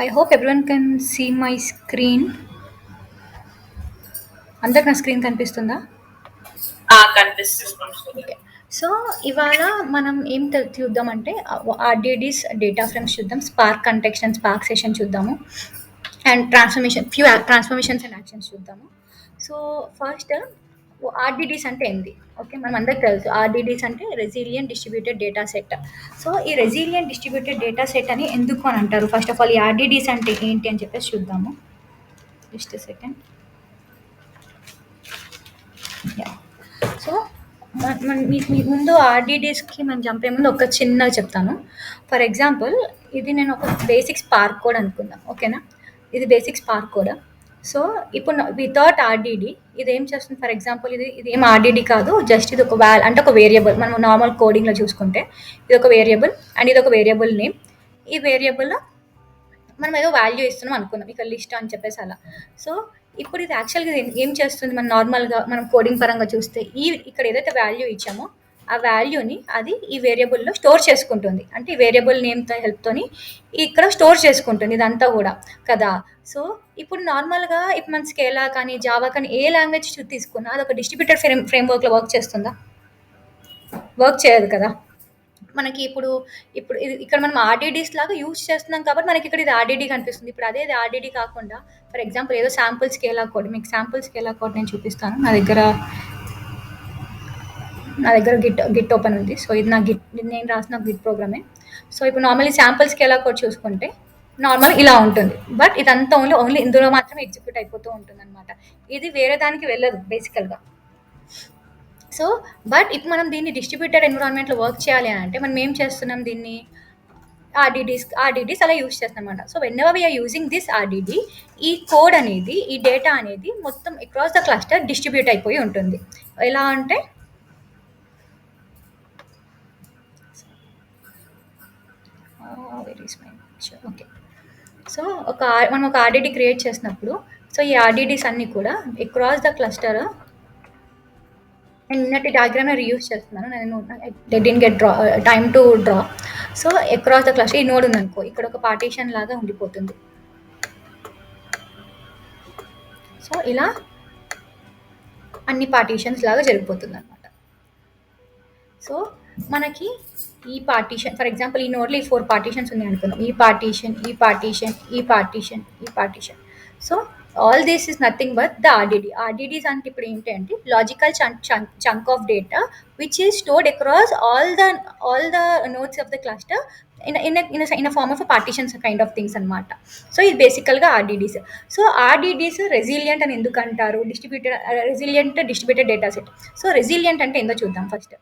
I hope everyone can see my screen. అందరికి నా screen కనిపిస్తుందా? కనిపిస్తుంది. ఓకే. సో ఇవాళ మనం ఏం చూద్దామంటే ఆర్డిడిస్ డేటా ఫ్రేమ్స్ చూద్దాం, spark context and spark session చూద్దాము, అండ్ ట్రాన్స్ఫర్మేషన్స్ అండ్ యాక్షన్స్ చూద్దాము. సో ఫస్ట్ ఆర్డిడిస్ అంటే ఏంది? ఓకే, మనం అందరికి తెలుసు ఆర్డిడిస్ అంటే resilient distributed data set. So ఈ రెసిలియంట్ డిస్ట్రిబ్యూటెడ్ డేటా సెట్ అని ఎందుకు అని అంటారు? ఫస్ట్ ఆఫ్ ఆల్ ఈ ఆర్డిడిస్ అంటే ఏంటి అని చెప్పేసి చూద్దాము. Just second. యా. సో మీకు ముందు ఆర్డిడిస్కి మనం చంపే ముందు ఒక చిన్నగా చెప్తాను. ఫర్ ఎగ్జాంపుల్, ఇది నేను ఒక బేసిక్ స్పార్క్ కోడ్ అనుకుందాం. ఓకేనా, ఇది బేసిక్ స్పార్క్ కోడ్. సో ఇప్పుడు వితౌట్ ఆర్డిడి ఇది ఏం చేస్తుంది? ఫర్ ఎగ్జాంపుల్, ఇది ఏం ఆర్డిడి కాదు, జస్ట్ ఇది ఒక అంటే ఒక వేరియబుల్. మనం నార్మల్ కోడింగ్లో చూసుకుంటే ఇది ఒక వేరియబుల్ అండ్ ఇది ఒక వేరియబుల్ నేమ్. ఈ వేరియబుల్లో మనం ఏదో వాల్యూ ఇస్తున్నాం అనుకుందాం, ఇక్కడ లిస్ట్ అని చెప్పేసి అలా. సో ఇప్పుడు ఇది యాక్చువల్గా ఏం చేస్తుంది? మనం నార్మల్గా మనం కోడింగ్ పరంగా చూస్తే ఇక్కడ ఏదైతే వాల్యూ ఇచ్చామో ఆ వాల్యూని అది ఈ వేరియబుల్లో స్టోర్ చేసుకుంటుంది. అంటే ఈ వేరియబుల్ నేమ్తో హెల్ప్తోని ఇక్కడ స్టోర్ చేసుకుంటుంది ఇదంతా కూడా కదా. సో ఇప్పుడు నార్మల్గా ఇప్పుడు మన స్కేలా కానీ జావా కానీ ఏ లాంగ్వేజ్ తీసుకున్నా అది ఒక డిస్ట్రిబ్యూటెడ్ ఫ్రేమ్వర్క్లో వర్క్ చేస్తుందా? వర్క్ చేయదు కదా. మనకి ఇప్పుడు ఇక్కడ మనం ఆర్డిడీస్ లాగా యూజ్ చేస్తున్నాం కాబట్టి మనకి ఇక్కడ ఇది ఆర్డిడి కనిపిస్తుంది. ఇప్పుడు అదే ఆర్డిడి కాకుండా ఫర్ ఎగ్జాంపుల్ ఏదో శాంపుల్ స్కేలా కోడ్, మీకు శాంపుల్ స్కేలా కోడ్ నేను చూపిస్తాను. నా దగ్గర గిట్ ఓపెన్ ఉంది. సో ఇది నేను రాసిన గిట్ ప్రోగ్రామే. సో ఇప్పుడు నార్మల్లీ శాంపుల్ స్కేలా కోడ్ చూసుకుంటే నార్మల్ ఇలా ఉంటుంది, బట్ ఇదంతా ఓన్లీ ఇందులో మాత్రమే ఎగ్జిక్యూట్ అయిపోతూ ఉంటుంది అనమాట. ఇది వేరే దానికి వెళ్ళదు బేసికల్గా. సో బట్ ఇప్పుడు మనం దీన్ని డిస్ట్రిబ్యూటెడ్ ఎన్విరాన్మెంట్లో వర్క్ చేయాలి అని అంటే మనం ఏం చేస్తున్నాం? దీన్ని ఆర్డిడీస్ అలా యూజ్ చేస్తాం అనమాట. So whenever we're using this RDD, ఈ కోడ్ అనేది, ఈ డేటా అనేది మొత్తం అక్రాస్ ద క్లస్టర్ డిస్ట్రిబ్యూట్ అయిపోయి ఉంటుంది. ఎలా అంటే ఓకే, సో మనం ఒక ఆర్డిడి క్రియేట్ చేసినప్పుడు, సో ఈ ఆర్డిడీస్ అన్నీ కూడా అక్రాస్ ద క్లస్టర్, నేను నిన్నటి డయాగ్రామ్ రీయూజ్ చేస్తున్నాను. నేను didn't get time to draw. So across the cluster ఈ నోడ్ ఉందనుకో, ఇక్కడ ఒక పార్టీషన్ లాగా ఉండిపోతుంది. సో ఇలా అన్ని పార్టీషన్స్ లాగా జరిగిపోతుంది అనమాట. సో మనకి ఈ పార్టీషన్, ఫర్ ఎగ్జాంపుల్ ఈ నోడ్లో ఈ 4 పార్టీషన్స్ ఉన్నాయి అనుకున్నాం. ఈ పార్టీషన్, ఈ పార్టీషన్, ఈ పార్టీషన్, ఈ partition. So all this is nothing but the RDD. RDDs అంటే ఇప్పుడు ఏంటంటే logical chunk of data which is stored across all the nodes of the cluster in a form of a partitions kind of things అనమాట. So ఇది బేసికల్గా ఆర్డిడీస్. So ఆర్డిడీస్ resilient అని ఎందుకు అంటారు? Resilient distributed data set. So resilient అంటే ఏందో చూద్దాం first.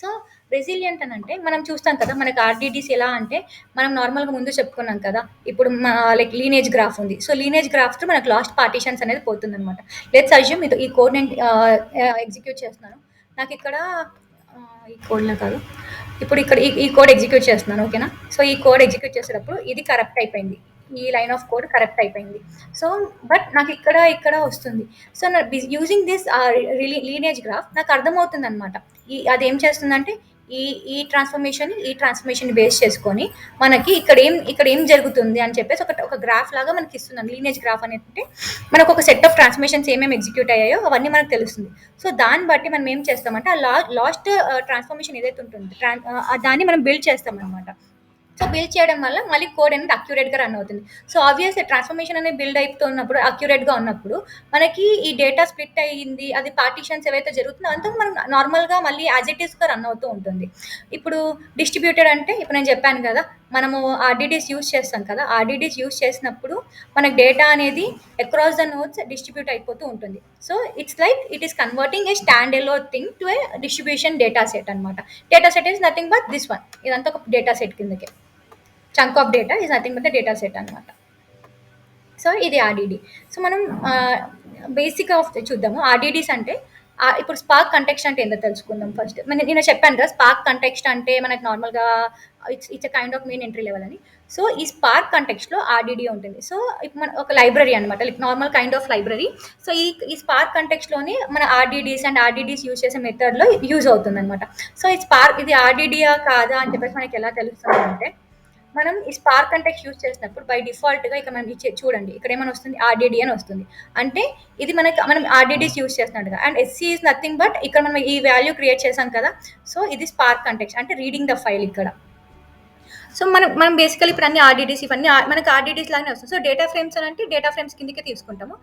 So resilient అని అంటే మనం చూస్తాం కదా, మనకి ఆర్డిడీస్ ఎలా అంటే మనం నార్మల్గా ముందు చెప్పుకున్నాం కదా, ఇప్పుడు లైక్ లీనేజ్ గ్రాఫ్ ఉంది. సో లీనేజ్ గ్రాఫ్తో మనకు లాస్ట్ పార్టీషన్స్ అనేది పోతుంది అనమాట. లెట్స్ అజ్యూమ్ ఈ కోడ్ నేను ఎగ్జిక్యూట్ చేస్తున్నాను. నాకు ఇక్కడ ఈ కోడ్లో కాదు, ఇప్పుడు ఇక్కడ ఈ కోడ్ ఎగ్జిక్యూట్ చేస్తున్నాను. ఓకేనా. సో ఈ కోడ్ ఎగ్జిక్యూట్ చేసేటప్పుడు ఇది కరెక్ట్ అయిపోయింది, ఈ లైన్ ఆఫ్ కోడ్ కరెక్ట్ అయిపోయింది. సో బట్ నాకు ఇక్కడ వస్తుంది. సో నా యూజింగ్ దిస్ లీనేజ్ గ్రాఫ్ నాకు అర్థమవుతుంది అనమాట. అది ఏం చేస్తుందంటే ఈ ట్రాన్స్ఫర్మేషన్ బేస్ చేసుకొని మనకి ఇక్కడ ఏం జరుగుతుంది అని చెప్పేసి ఒక గ్రాఫ్ లాగా మనకి ఇస్తుంది. లీనేజ్ గ్రాఫ్ అనేది మనకు ఒక సెట్ ఆఫ్ ట్రాన్స్ఫర్మేషన్స్ ఏమేమి ఎగ్జిక్యూట్ అయ్యాయో అవన్నీ మనకు తెలుస్తుంది. సో దాన్ని బట్టి మనం ఏం చేస్తామంటే ఆ లాస్ట్ ట్రాన్స్ఫర్మేషన్ ఏదైతే ఉంటుంది దాన్ని మనం బిల్డ్ చేస్తాం అనమాట. సో బిల్డ్ చేయడం వల్ల మళ్ళీ కోడ్ అనేది అక్యురేట్గా రన్ అవుతుంది. సో ఆబ్వియస్లీ ట్రాన్స్ఫర్మేషన్ అనేది బిల్డ్ అయిపోతున్నప్పుడు, అక్యురేట్గా ఉన్నప్పుడు మనకి ఈ డేటా స్ప్లిట్ అయ్యింది, అది పార్టీషన్స్ ఏవైతే జరుగుతుందో అంతా మనం నార్మల్గా మళ్ళీ యాజ్ ఇట్ ఈస్గా రన్ అవుతూ ఉంటుంది. ఇప్పుడు డిస్ట్రిబ్యూటెడ్ అంటే ఇప్పుడు నేను చెప్పాను కదా, మనము ఆర్డిడీస్ యూజ్ చేస్తాం కదా, ఆర్డిడీస్ యూజ్ చేసినప్పుడు మనకి డేటా అనేది అక్రాస్ ద నోడ్స్ డిస్ట్రిబ్యూట్ అయిపోతూ ఉంటుంది. So it's like it is converting a standalone thing to a distribution data set అనమాట. Data set is nothing but this one. ఇదంతా ఒక డేటా సెట్ కిందకే. Chunk of data is nothing but the data set అనమాట. So ఇది RDD. So మనం basic of చూద్దాము. RDDs అంటే ఇప్పుడు స్పార్క్ కంటెక్స్ట్ అంటే ఏంటో తెలుసుకుందాం ఫస్ట్. నేను చెప్పాను కదా, స్పార్క్ కంటెక్స్ట్ అంటే మనకు నార్మల్గా it's kind of main entry level అని. సో ఈ స్పార్క్ కంటెక్స్ట్లో ఆర్డిడి ఉంటుంది. సో ఇప్పుడు మన ఒక లైబ్రరీ అనమాట, like normal kind of library. So ఈ స్పార్క్ కంటెక్స్ట్లోనే మన ఆర్డిడీస్ యూజ్ చేసే మెథడ్లో యూజ్ అవుతుంది అనమాట. సో ఇది ఆర్డిడియా కాదా అని చెప్పేసి మనకి ఎలా తెలుస్తుంది అంటే, మనం ఈ స్పార్క్ కంటెక్స్ట్ యూజ్ చేసినప్పుడు బై డిఫాల్ట్గా ఇక్కడ మనం చూడండి ఇక్కడ ఏమైనా వస్తుంది ఆర్డిడి అని వస్తుంది. అంటే ఇది మనం ఆర్డిడిస్ యూజ్ చేస్తున్నట్టుగా. And SC is nothing but ఇక్కడ మనం ఈ వాల్యూ క్రియేట్ చేసాం కదా, సో ఇది స్పార్క్ కంటెక్స్ట్ అంటే రీడింగ్ ద ఫైల్ ఇక్కడ. సో మనం బేసికలీ ఇప్పుడు అన్ని ఆర్డిడిస్ ఇవన్నీ మనకి ఆర్డిడిస్ లాగానే వస్తుంది. సో డేటా ఫ్రేమ్స్ అని అంటే డేటా ఫ్రేమ్స్ కిందకే తీసుకుంటాము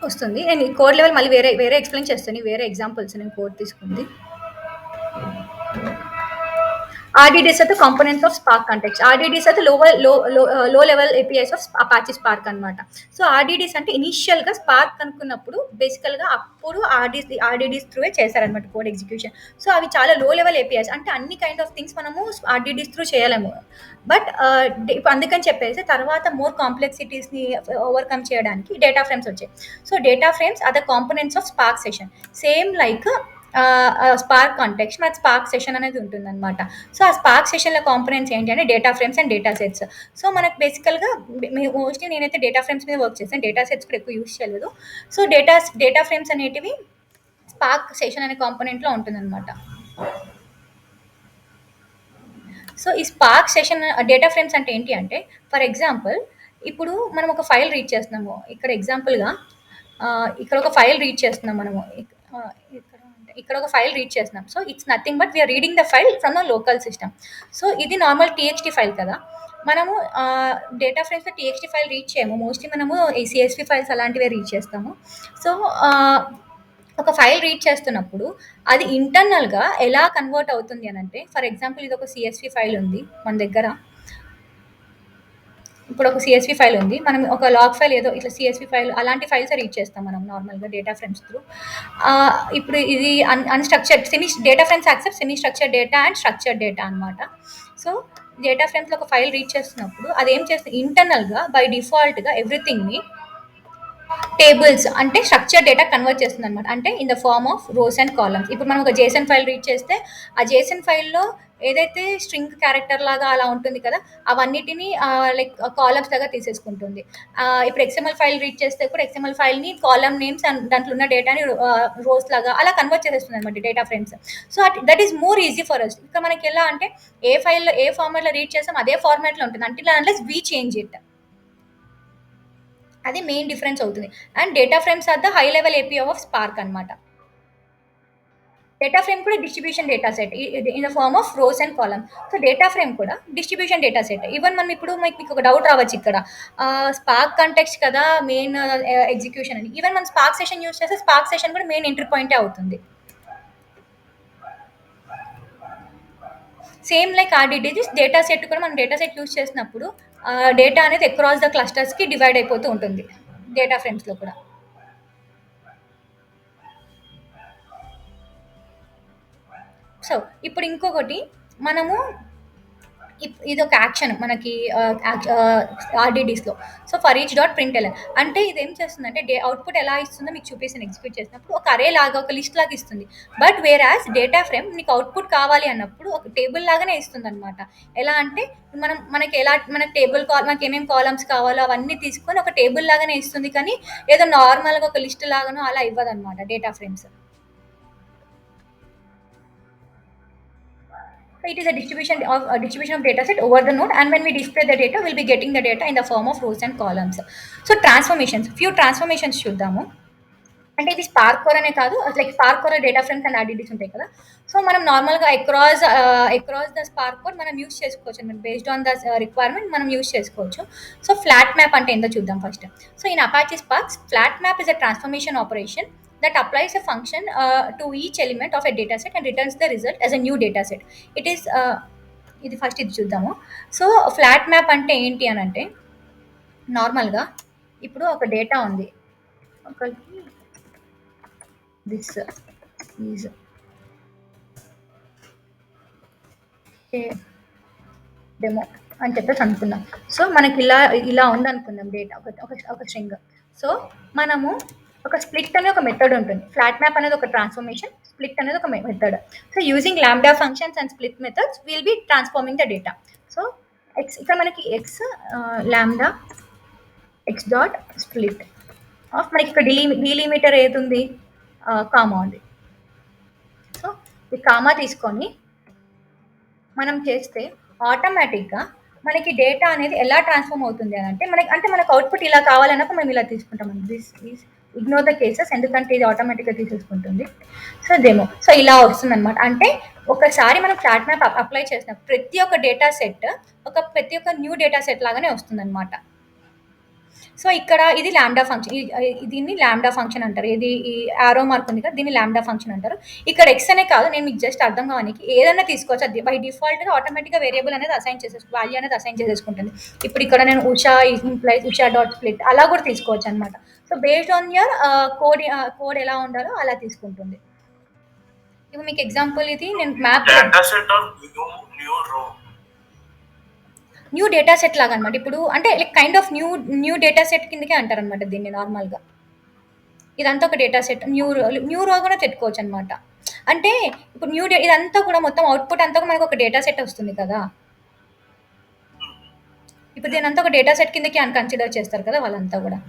వస్తుంది. నేను ఈ కోడ్ లెవెల్ మళ్ళీ వేరే ఎక్స్ప్లెయిన్ చేస్తాను, వేరే ఎగ్జాంపుల్స్ నేను కోడ్ తీసుకుంది. RDDs are the components of Spark context. RDDs are the low level APIs of Apache Spark అనమాట. సో RDDs అంటే ఇనిషియల్గా స్పార్క్ అనుకున్నప్పుడు బేసికల్గా అప్పుడు RDDs త్రూవే చేశారనమాట కోడ్ ఎగ్జిక్యూషన్. సో అవి చాలా లో లెవెల్ ఏపీఐస్ అంటే అన్ని కైండ్ ఆఫ్ థింగ్స్ మనము RDDs త్రూ చేయలేము. బట్ ఇప్పుడు అందుకని చెప్పేసి తర్వాత మోర్ కాంప్లెక్సిటీస్ని ఓవర్కమ్ చేయడానికి డేటా ఫ్రేమ్స్ వచ్చాయి. So data frames are the components of Spark session. Same like Spark context మనకి స్పార్క్ సెషన్ అనేది ఉంటుంది అనమాట. సో ఆ స్పార్క్ సెషన్లో కాంపోనెంట్స్ ఏంటి అంటే data frames and data sets. So మనకు బేసికల్గా మోస్ట్లీ నేనైతే డేటా ఫ్రేమ్స్ మీద వర్క్ చేస్తాను, డేటా సెట్స్ కూడా ఎక్కువ యూజ్ చేయలేదు. సో డేటా ఫ్రేమ్స్ అనేటివి స్పార్క్ సెషన్ అనే కాంపోనెంట్లో ఉంటుంది అనమాట. సో ఈ స్పార్క్ సెషన్ డేటా ఫ్రేమ్స్ అంటే ఏంటి అంటే ఫర్ ఎగ్జాంపుల్ ఇప్పుడు మనం ఒక ఫైల్ రీడ్ చేస్తున్నాము, ఇక్కడ ఎగ్జాంపుల్గా ఇక్కడ ఒక ఫైల్ రీడ్ చేస్తున్నాం మనము, ఇక్కడ ఒక ఫైల్ రీడ్ చేస్తున్నాం. So it's nothing but we're reading the file from the local system. So ఇది నార్మల్ TXT ఫైల్ కదా, మనము డేటా ఫ్రేమ్స్లో TXT ఫైల్ రీడ్ చేయము, మోస్ట్లీ మనము ఈ CSV ఫైల్స్ అలాంటివే రీడ్ చేస్తాము. సో ఒక ఫైల్ రీడ్ చేస్తున్నప్పుడు అది ఇంటర్నల్గా ఎలా కన్వర్ట్ అవుతుంది అని అంటే ఫర్ ఎగ్జాంపుల్ ఇది ఒక CSV ఫైల్ ఉంది మన దగ్గర, ఇప్పుడు ఒక CSV ఫైల్ ఉంది, మనం ఒక లాగ్ ఫైల్ ఏదో ఇట్లా CSV ఫైల్ అలాంటి ఫైల్స్ రీడ్ చేస్తాం మనం నార్మల్గా డేటా ఫ్రేమ్స్ త్రూ. ఇప్పుడు ఇది unstructured data frames accept semi structured data and structured data అనమాట. సో డేటా ఫ్రేమ్స్లో ఒక ఫైల్ రీడ్ చేస్తున్నప్పుడు అది ఏం చేస్తుంది ఇంటర్నల్గా బై డిఫాల్ట్గా ఎవ్రీథింగ్ని టేబుల్స్ అంటే స్ట్రక్చర్ డేటా కన్వర్ట్ చేస్తుంది అనమాట, అంటే in the form of rows and columns. ఇప్పుడు మనం ఒక జేసన్ ఫైల్ రీడ్ చేస్తే ఆ జేసన్ ఫైల్లో ఏదైతే స్ట్రింగ్ క్యారెక్టర్ లాగా అలా ఉంటుంది కదా అవన్నిటిని లైక్ కాలమ్స్ లాగా తీసేసుకుంటుంది. ఇప్పుడు XML ఫైల్ రీడ్ చేస్తే కూడా XML ఫైల్ని కాలమ్ నేమ్స్ అండ్ దాంట్లో ఉన్న డేటాని రోస్ లాగా అలా కన్వర్ట్ చేసేస్తుంది అనమాట data frames. So that is more easy for us. ఇంకా మనకి ఎలా అంటే ఏ ఫైల్లో ఏ ఫార్మాట్లో రీడ్ చేస్తాం అదే ఫార్మాట్లో ఉంటుంది అంటే అన్లెస్ వీ చేంజ్ ఇట్, అది మెయిన్ డిఫరెన్స్ అవుతుంది. And data frames are the high level API of Spark అనమాట. డేటా ఫ్రేమ్ కూడా distribution data set in the form of rows and column. So data frame కూడా distribution data set. Even మనం ఇప్పుడు మీకు ఒక doubt రావచ్చు ఇక్కడ స్పార్క్ కంటెక్స్ట్ కదా మెయిన్ ఎగ్జిక్యూషన్ అని, ఈవెన్ మనం స్పార్క్ సెషన్ యూజ్ చేస్తే స్పార్క్ సెషన్ కూడా మెయిన్ ఎంట్రీ పాయింటే అవుతుంది. Same like RDDs data set కూడా మనం డేటా సెట్ యూజ్ చేసినప్పుడు డేటా అనేది అక్రాస్ ద క్లస్టర్స్కి డివైడ్ అయిపోతూ ఉంటుంది డేటా ఫ్రేమ్స్లో కూడా. సో ఇప్పుడు ఇంకొకటి మనము ఇది ఒక యాక్షన్ మనకి RDDsలో. So for each dot println అంటే ఇది ఏం చేస్తుందంటే అవుట్పుట్ ఎలా ఇస్తుందో మీకు చూపిస్తాను. ఎగ్జిక్యూట్ చేసినప్పుడు ఒక అరే లాగా ఒక లిస్ట్ లాగా ఇస్తుంది. But where as data frame నీకు అవుట్పుట్ కావాలి అన్నప్పుడు ఒక టేబుల్ లాగానే ఇస్తుంది అనమాట. ఎలా అంటే మనకి టేబుల్ మనకి ఏమేమి కాలమ్స్ కావాలో అవన్నీ తీసుకొని ఒక టేబుల్ లాగానే ఇస్తుంది, కానీ ఏదో నార్మల్గా ఒక లిస్ట్ లాగానో అలా ఇవ్వదన్నమాట data frames. It is a distribution of data set over the node, and when we display the data we'll be getting the data in the form of rows and columns. So few transformations చూద్దాము. అంటే ఇది spark core అనే కాదు, like spark core data frames and RDDs ఉంటాయి కదా. So మనం నార్మల్గా across the spark core మనం యూస్ చేసుకోవచ్చు అనమాట, బేస్డ్ ఆన్ ద రిక్వైర్మెంట్ మనం యూస్ చేసుకోవచ్చు. సో ఫ్లాట్ మ్యాప్ అంటే ఏందో చూద్దాం first. So in Apache spark flat map is a transformation operation that applies a function to each element of a data set and returns the result as a new data set. It is ఇది first ఇది చూద్దాము. So flat map అంటే ఏంటి అని అంటే నార్మల్గా ఇప్పుడు ఒక డేటా ఉంది, ఒకరికి దిస్ ఈజ్ డెమో అని చెప్పేసి అనుకుందాం. సో మనకి ఇలా ఉంది అనుకుందాం డేటా ఒక స్ట్రింగ్. సో మనము ఒక స్ప్లిట్ అనేది ఒక మెథడ్ ఉంటుంది, ఫ్లాట్ మ్యాప్ అనేది ఒక ట్రాన్స్ఫర్మేషన్, స్ప్లిట్ అనేది ఒక method. So using lambda functions and split methods will be transforming the data. So ఇక్కడ మనకి lambda X dot split of మనకి ఇక్కడ డీలిమిటర్ ఏది ఉంది కామా ఉంది. సో ఈ కామా తీసుకొని మనం చేస్తే ఆటోమేటిక్‌గా మనకి డేటా అనేది ఎలా ట్రాన్స్‌ఫార్మ్ అవుతుంది అనంటే, మనకు అవుట్‌పుట్ ఇలా కావాలన్నప్పుడు మనం ఇలా తీసుకుంటామండి. This is ignore the cases ఎందుకంటే ఇది ఆటోమేటిక్‌గా తీసేసుకుంటుంది. So, demo. సో, ఇలా వస్తుందనమాట. అంటే ఒకసారి మనం ఫ్లాట్ మ్యాప్ అప్లై చేసినప్పుడు ప్రతి ఒక్క డేటా సెట్ ప్రతి ఒక్క న్యూ డేటా సెట్ లాగానే వస్తుందనమాట. సో, ఇక్కడ ఇది లాంబ్డా ఫంక్షన్. దీన్ని లాంబ్డా ఫంక్షన్ అంటారు. ఈ యారో మార్క్ ఉంది కదా! దీన్ని లాంబ్డా ఫంక్షన్ అంటారు. ఇక్కడ ఎక్స్ అనే కాదు, నేను మీకు జస్ట్ అర్థం కావనీకి ఏదైనా తీసుకోవచ్చు. అది బై డిఫాల్ట్‌గా ఆటోమేటిక్‌గా వేరియబుల్ అనేది వాల్యూ అనేది అసైన్ చేసేసుకుంటుంది. ఇప్పుడు ఇక్కడ నేను Usha implies Usha dot split అలా కూడా తీసుకోవచ్చనమాట. So, based on your code ఎలా ఉండాలో అలా తీసుకుంటుంది. ఇప్పుడు మీకు ఎగ్జాంపుల్ ఇది నేను map Data set or new row. New data set లాగా అనమాట. ఇప్పుడు అంటే like kind of new data set కిందకే అంటారనమాట దీన్ని నార్మల్‌గా. ఇదంతా ఒక డేటా సెట్. న్యూ రో కూడా పెట్టుకోవచ్చు అనమాట. అంటే ఇప్పుడు ఇదంతా కూడా మొత్తం అవుట్‌పుట్ అంతా కూడా మనకు ఒక డేటా సెట్ వస్తుంది కదా! ఇప్పుడు దీనంతా ఒక డేటా సెట్ కిందకి కన్సిడర్ చేస్తారు కదా వాళ్ళంతా కూడా.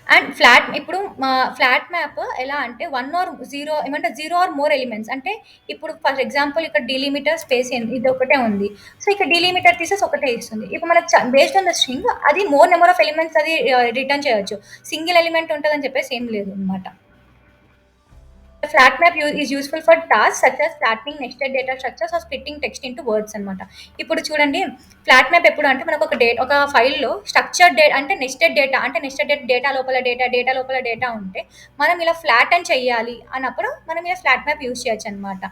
అండ్ ఫ్లాట్ మ్యాప్ ఎలా అంటే 1 ఆర్ 0 ఏమంటే 0 ఆర్ మోర్ ఎలిమెంట్స్ అంటే ఇప్పుడు ఫర్ ఎగ్జాంపుల్ ఇక్కడ డీలిమిటర్ స్పేస్ ఇది ఒకటే ఉంది. సో, ఇక్కడ డీలిమిటర్ తీసేసి ఒకటే ఇస్తుంది. ఇప్పుడు మనకు బేస్డ్ ఆన్ ద స్ట్రింగ్ అది మోర్ నెంబర్ ఆఫ్ ఎలిమెంట్స్ అది రిటర్న్ చేయొచ్చు. సింగిల్ ఎలిమెంట్ ఉంటదని చెప్పేసి ఏం లేదు అనమాట. Flat map is useful for task such as flattening nested data structures or splitting text into words అనమాట. ఇప్పుడు చూడండి ఫ్లాట్ మ్యాప్ ఎప్పుడు అంటే మనకు ఒక ఫైల్‌లో స్ట్రక్చర్డ్ అంటే నెస్టెడ్ డేటా లోపల డేటా ఉంటే మనం ఇలా ఫ్లాటన్ చేయాలి అన్నప్పుడు మనం ఇలా ఫ్లాట్ మ్యాప్ యూజ్ చేయొచ్చు అనమాట.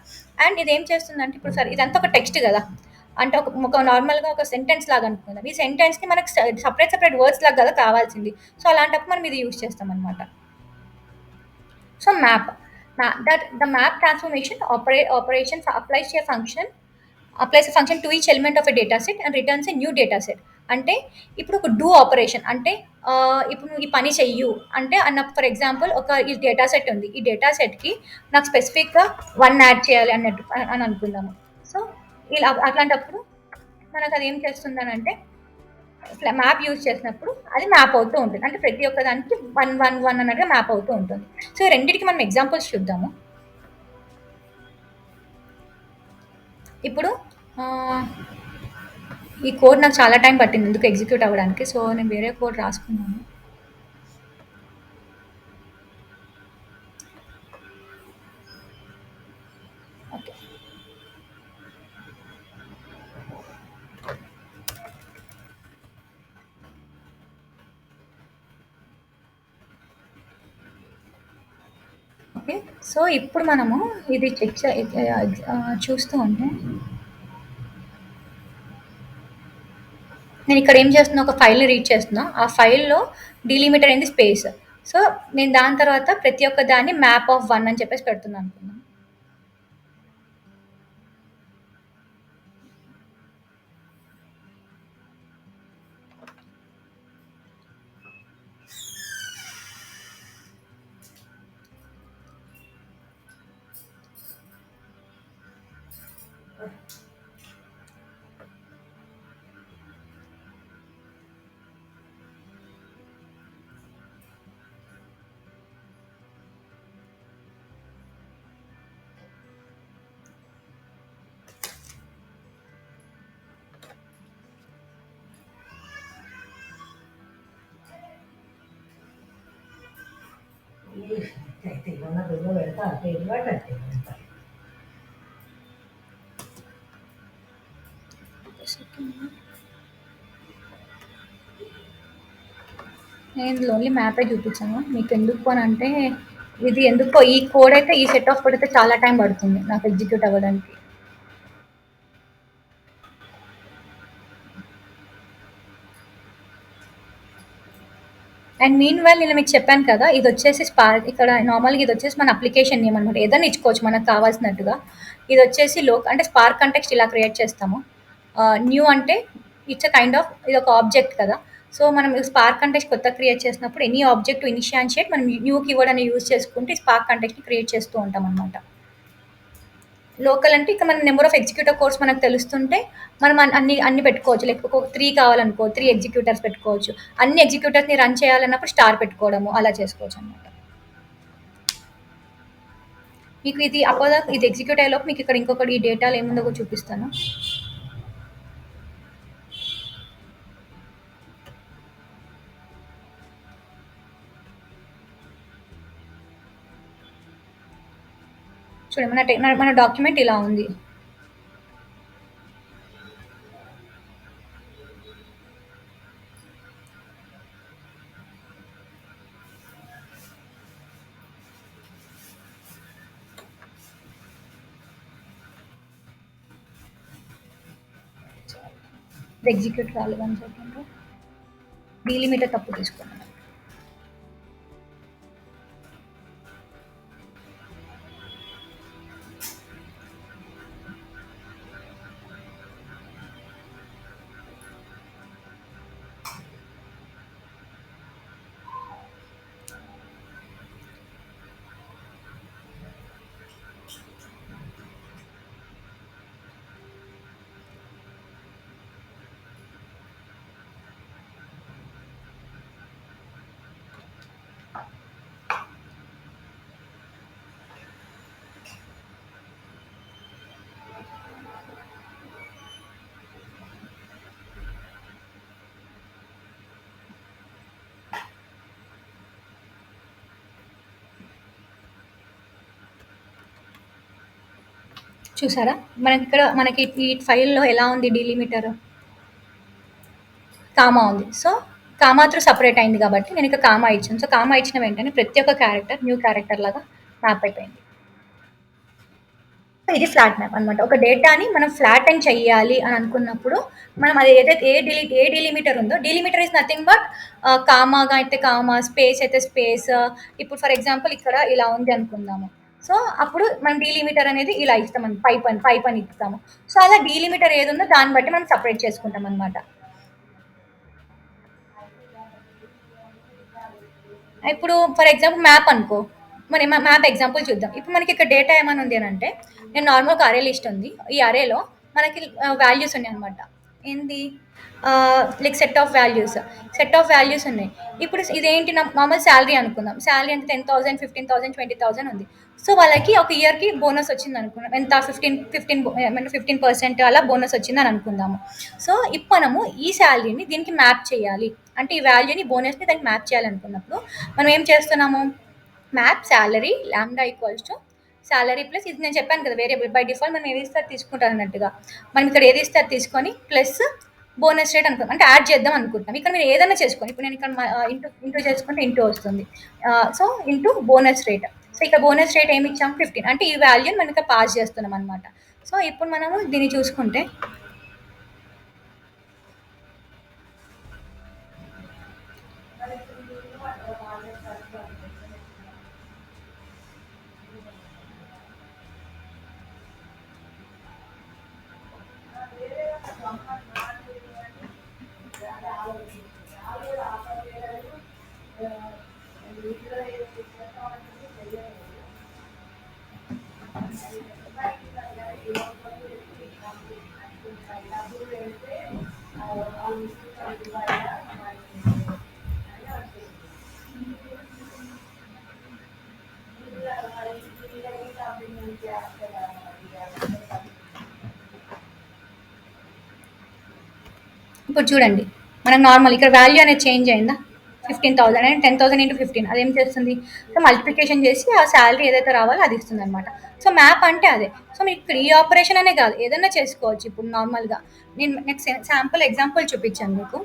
అండ్ ఇదేం చేస్తుందంటే ఇప్పుడు సరే ఇదంతా ఒక టెక్స్ట్ కదా! అంటే ఒక నార్మల్‌గా ఒక సెంటెన్స్ లాగా అనుకుందాం. ఈ సెంటెన్స్‌ని మనకు సెపరేట్ వర్డ్స్ లాగా కదా కావాల్సింది. సో, అలాంటప్పుడు మనం ఇది యూజ్ చేస్తామనమాట. So, the map transformation operations applies a function to each element of a data set and returns a new data set. అంటే ఇప్పుడు ఒక డూ ఆపరేషన్ అంటే ఇప్పుడు నువ్వు ఈ పని చెయ్యు అంటే ఫర్ ఎగ్జాంపుల్ ఈ డేటా సెట్ ఉంది. ఈ డేటా సెట్‌కి నాకు స్పెసిఫిక్‌గా 1 యాడ్ చేయాలి అన్నట్టు అని అనుకుందాము. సో, ఇలా అట్లాంటప్పుడు మనకు అది ఏం చేస్తుందనంటే మ్యాప్ యూజ్ చేసినప్పుడు అది మ్యాప్ అవుతూ ఉంటుంది. అంటే ప్రతి ఒక్క దానికి 1, 1, 1 అన్నట్టుగా మ్యాప్ అవుతూ ఉంటుంది. సో, రెండిటికి మనం ఎగ్జాంపుల్స్ చూద్దాము. ఇప్పుడు ఈ కోడ్ నాకు చాలా టైం పట్టింది ఎందుకు ఎగ్జిక్యూట్ అవ్వడానికి. సో, నేను వేరే కోడ్ రాసుకున్నాను. ఓకే. ఓకే. సో, ఇప్పుడు మనము ఇది చూస్తూ ఉంటే నేను ఇక్కడ ఏం చేస్తున్నా ఒక ఫైల్‌ని రీడ్ చేస్తున్నా. ఆ ఫైల్‌లో డీలిమిటర్ అయింది స్పేస్. సో, నేను దాని తర్వాత ప్రతి ఒక్క దాన్ని మ్యాప్ ఆఫ్ 1 అని చెప్పేసి పెడుతున్నాను అనుకుందాం. నేను ఇందులో ఓన్లీ మ్యాపే చూపించాను. మీకు ఎందుకు అని అంటే ఇది ఎందుకో ఈ కోడ్ అయితే ఈ సెట్ ఆఫ్ కోడ్ అయితే చాలా టైం పడుతుంది నాకు ఎగ్జిక్యూట్ అవ్వడానికి. అండ్ మీన్ వైల్ నేను మీకు చెప్పాను కదా ఇది వచ్చేసి స్పార్క్ ఇక్కడ నార్మల్గా ఇది వచ్చేసి మన అప్లికేషన్ నేమ్ అనమాట. ఏదైనా ఇచ్చుకోవచ్చు మనకు కావాల్సినట్టుగా. ఇది వచ్చేసి అంటే స్పార్క్ కంటెక్స్ట్ ఇలా క్రియేట్ చేస్తాము. న్యూ అంటే ఇట్స్ అ కైండ్ ఆఫ్ ఇది ఒక ఆబ్జెక్ట్ కదా! సో, మనం స్పార్క్ కంటెక్స్ట్ కొత్తగా క్రియేట్ చేసినప్పుడు ఎనీ ఆబ్జెక్ట్ ఇనిషియేట్ మనం న్యూ కీవర్డ్ అని యూజ్ చేసుకుంటే స్పార్క్ కంటెక్స్ట్‌ని క్రియేట్ చేస్తూ ఉంటాం అనమాట. లోకల్ అంటే ఇక మన నెంబర్ ఆఫ్ ఎగ్జిక్యూటర్ కోడ్స్ మనకు తెలుస్తుంటే మనం అన్ని పెట్టుకోవచ్చు. లైక్ ఒక 3 కావాలనుకో 3 ఎగ్జిక్యూటర్స్ పెట్టుకోవచ్చు. అన్ని ఎగ్జిక్యూటర్స్‌ని రన్ చేయాలన్నప్పుడు స్టార్ పెట్టుకోవడము అలా చేసుకోవచ్చు అనమాట. మీకు ఇది అప్పటిదాకా ఇది ఎగ్జిక్యూట్ అయ్యేలోపు మీకు ఇక్కడ ఇంకొకటి ఈ డేటాలో ఏముందో కూడా చూపిస్తాను. చూడండి మన డాక్యుమెంట్ ఇలా ఉంది. ఎగ్జిక్యూట్ రాలేదు అని చెప్పండి. డీలిమిటర్ తప్పు తీసుకున్నాను. చూసారా మనకి ఈ ఫైల్లో ఎలా ఉంది డీలిమిటర్, కామా ఉంది. సో కామా త్రూ సపరేట్ అయింది కాబట్టి నేను ఇక్కడ కామా ఇచ్చాను. సో కామా ఇచ్చిన వెంటనే ప్రతి ఒక్క క్యారెక్టర్ న్యూ క్యారెక్టర్ లాగా మ్యాప్ అయిపోయింది. ఇది ఫ్లాట్ మ్యాప్ అనమాట. ఒక డేటాని మనం ఫ్లాట్ అండ్ చెయ్యాలి అని అనుకున్నప్పుడు మనం అది ఏదైతే ఏ డీలిమిటర్ ఉందో, డీలిమిటర్ ఇస్ నథింగ్ బట్ కామాగా అయితే కామా, స్పేస్ అయితే స్పేస్. ఇప్పుడు ఫర్ ఎగ్జాంపుల్ ఇక్కడ ఇలా ఉంది అనుకుందాము. సో అప్పుడు మనం డీలిమిటర్ అనేది ఇలా ఇస్తాం, పైప్ అని ఇస్తాము. సో అలా డీలిమిటర్ ఏది ఉందో దాన్ని బట్టి మనం సపరేట్ చేసుకుంటాం అనమాట. ఇప్పుడు ఫర్ ఎగ్జాంపుల్ మ్యాప్ అనుకో, మరి మ్యాప్ ఎగ్జాంపుల్ చూద్దాం. ఇప్పుడు మనకి ఇక్కడ డేటా ఏమైనా ఉంది అని అంటే, నేను నార్మల్గా అరే లిస్ట్ ఉంది. ఈ అరేలో మనకి వాల్యూస్ ఉన్నాయి అనమాట. ఏంది లైక్ సెట్ ఆఫ్ వాల్యూస్ ఉన్నాయి. ఇప్పుడు ఇదేంటి, నార్మల్ శాలరీ అనుకుందాం. శాలరీ అంటే 10,000, 15,000, 20,000 ఉంది. సో వాళ్ళకి ఒక ఇయర్కి బోనస్ వచ్చింది అనుకున్నాం. ఎంత 15% అలా బోనస్ వచ్చిందని అనుకుందాము. సో ఇప్పుడు మనము ఈ శాలరీని దీనికి మ్యాప్ చేయాలి అంటే, ఈ వాల్యూని బోనస్ని దానికి మ్యాప్ చేయాలనుకున్నప్పుడు మనం ఏం చేస్తున్నాము, map salary lambda equals to salary plus ఇది నేను చెప్పాను కదా వేరియబుల్. బై డిఫాల్ట్ మనం ఏది ఇస్తే అది తీసుకుంటాం అన్నట్టుగా, మనం ఇక్కడ ఏది ఇస్తే అది తీసుకొని ప్లస్ బోనస్ రేట్ అనుకుంటాం, అంటే యాడ్ చేద్దాం అనుకుంటాం. ఇక్కడ మీరు ఏదైనా చేసుకోండి. ఇప్పుడు నేను ఇక్కడ ఇంటూ చేసుకుంటే ఇంటూ వస్తుంది. So into bonus rate. So ఇక్కడ బోనస్ రేట్ ఏమి ఇచ్చాం, 15. అంటే ఈ వాల్యూని మనం ఇక్కడ పాస్ చేస్తున్నాం అనమాట. సో ఇప్పుడు మనము దీన్ని చూసుకుంటే ఇప్పుడు చూడండి, మనకు నార్మల్ ఇక్కడ వాల్యూ అనేది చేంజ్ అయిందా, 15,000 అండ్ 10,000 ఇంటూ 15 అదేం చేస్తుంది, సో మల్టిప్లికేషన్ చేసి ఆ శాలరీ ఏదైతే రావాలో అది ఇస్తుంది అనమాట. సో మ్యాప్ అంటే అదే. సో మీకు ఇక్కడ ఈ ఆపరేషన్ అనే కాదు, ఏదైనా చేసుకోవచ్చు. ఇప్పుడు నార్మల్గా నేను నెక్స్ట్ శాంపుల్ ఎగ్జాంపుల్ చూపించాను మీకు.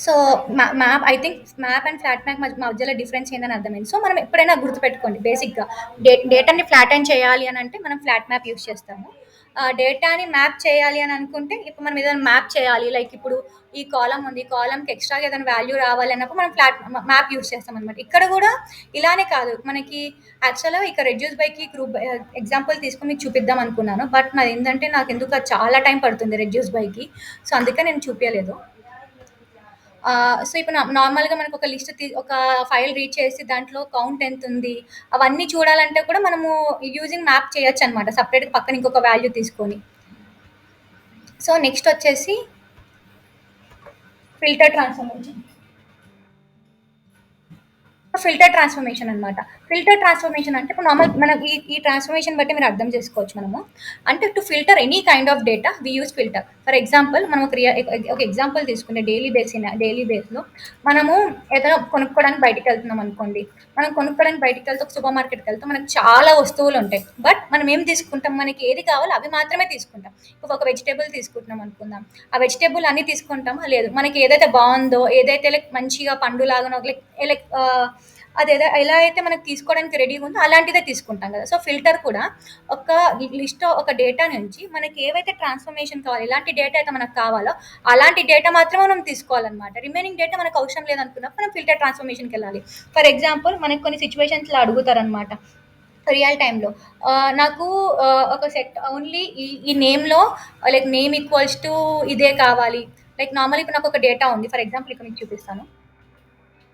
So map, I think map and flat map మధ్యలో డిఫరెన్స్ ఏందని అర్థమైంది. సో మనం ఎప్పుడైనా గుర్తుపెట్టుకోండి, బేసిక్గా డేటాని ఫ్లాట్ అండ్ చేయాలి అని అంటే మనం ఫ్లాట్ మ్యాప్ యూస్ చేస్తాము. డేటాని మ్యాప్ చేయాలి అని అనుకుంటే, ఇప్పుడు మనం ఏదైనా మ్యాప్ చేయాలి, లైక్ ఇప్పుడు ఈ కాలం ఉంది, ఈ కాలంకి ఎక్స్ట్రాగా ఏదైనా వాల్యూ రావాలి అన్నప్పుడు మనం ఫ్లాట్ మ్యాప్ యూస్ చేస్తాం అనమాట. ఇక్కడ కూడా ఇలానే కాదు, మనకి యాక్చువల్గా ఇక్కడ రెడ్యూస్ బైకి గ్రూప్ ఎగ్జాంపుల్ తీసుకుని మీకు చూపిద్దాం అనుకున్నాను. బట్ నాది ఏంటంటే నాకు ఎందుకు చాలా టైం పడుతుంది రెడ్యూస్ బైకి, సో అందుకే నేను చూపించలేదు. సో ఇప్పుడు నార్మల్గా మనకు ఒక లిస్ట్ ఒక ఫైల్ రీడ్ చేసి దాంట్లో కౌంట్ ఎంత ఉంది అవన్నీ చూడాలంటే కూడా మనము యూజింగ్ మ్యాప్ చేయొచ్చు అనమాట, సపరేట్గా పక్కన ఇంకొక వాల్యూ తీసుకొని. సో నెక్స్ట్ వచ్చేసి ఫిల్టర్ ట్రాన్స్ఫర్మేషన్. ఫిల్టర్ ట్రాన్స్ఫర్మేషన్ అనమాట. ఫిల్టర్ ట్రాన్స్ఫర్మేషన్ అంటే ఇప్పుడు నార్మల్ మనం ఈ ట్రాన్స్ఫర్మేషన్ బట్టి మీరు అర్థం చేసుకోవచ్చు మనము. అంటే to filter any kind of data we use filter. For example మనం ఒక ఎగ్జాంపుల్ తీసుకుంటే డైలీ బేస్‌లో మనము ఏదైనా కొనుక్కోవడానికి బయటికెళ్తున్నాం అనుకోండి. మనం కొనుక్కోవడానికి బయటికెళ్తే ఒక సూపర్ మార్కెట్‌కెళ్తే మనకు చాలా వస్తువులుంటాయి. బట్ మనం ఏం తీసుకుంటాం? మనకి ఏది కావాలో అవి మాత్రమే తీసుకుంటాం. ఇప్పుడు ఒక వెజిటబుల్ తీసుకుంటున్నాం అనుకుందాం. ఆ వెజిటబుల్ అన్నీ తీసుకుంటామా? లేదు. మనకి ఏదైతే బావుందో, ఏదైతే లైక్ మంచిగా పండులాగానో లైక్ అదేదో ఎలా అయితే మనకు తీసుకోవడానికి రెడీగా ఉందో అలాంటిదే తీసుకుంటాం కదా! సో, ఫిల్టర్ కూడా ఒక ఒక డేటా నుంచి మనకి ఏవైతే ట్రాన్స్‌ఫర్మేషన్ కావాలి, ఎలాంటి డేటా అయితే మనకు కావాలో అలాంటి డేటా మాత్రమే మనం తీసుకోవాలనమాట. రిమైనింగ్ డేటా మనకు అవసరం లేదనుకున్నప్పుడు మనం ఫిల్టర్ ట్రాన్స్‌ఫర్మేషన్‌కెళ్ళాలి. ఫర్ ఎగ్జాంపుల్ మనకు కొన్ని సిట్యుయేషన్స్‌లో అడుగుతారనమాట. రియల్ టైమ్‌లో. నాకు ఒక సెట్ ఓన్లీ ఈ నేమ్‌లో లైక్ నేమ్ ఈక్వల్స్ టు ఇదే కావాలి. లైక్ నార్మల్లీ ఇప్పుడు నాకొక డేటా ఉంది. ఫర్ ఎగ్జాంపుల్ ఇక్కడ మీకు చూపిస్తాను.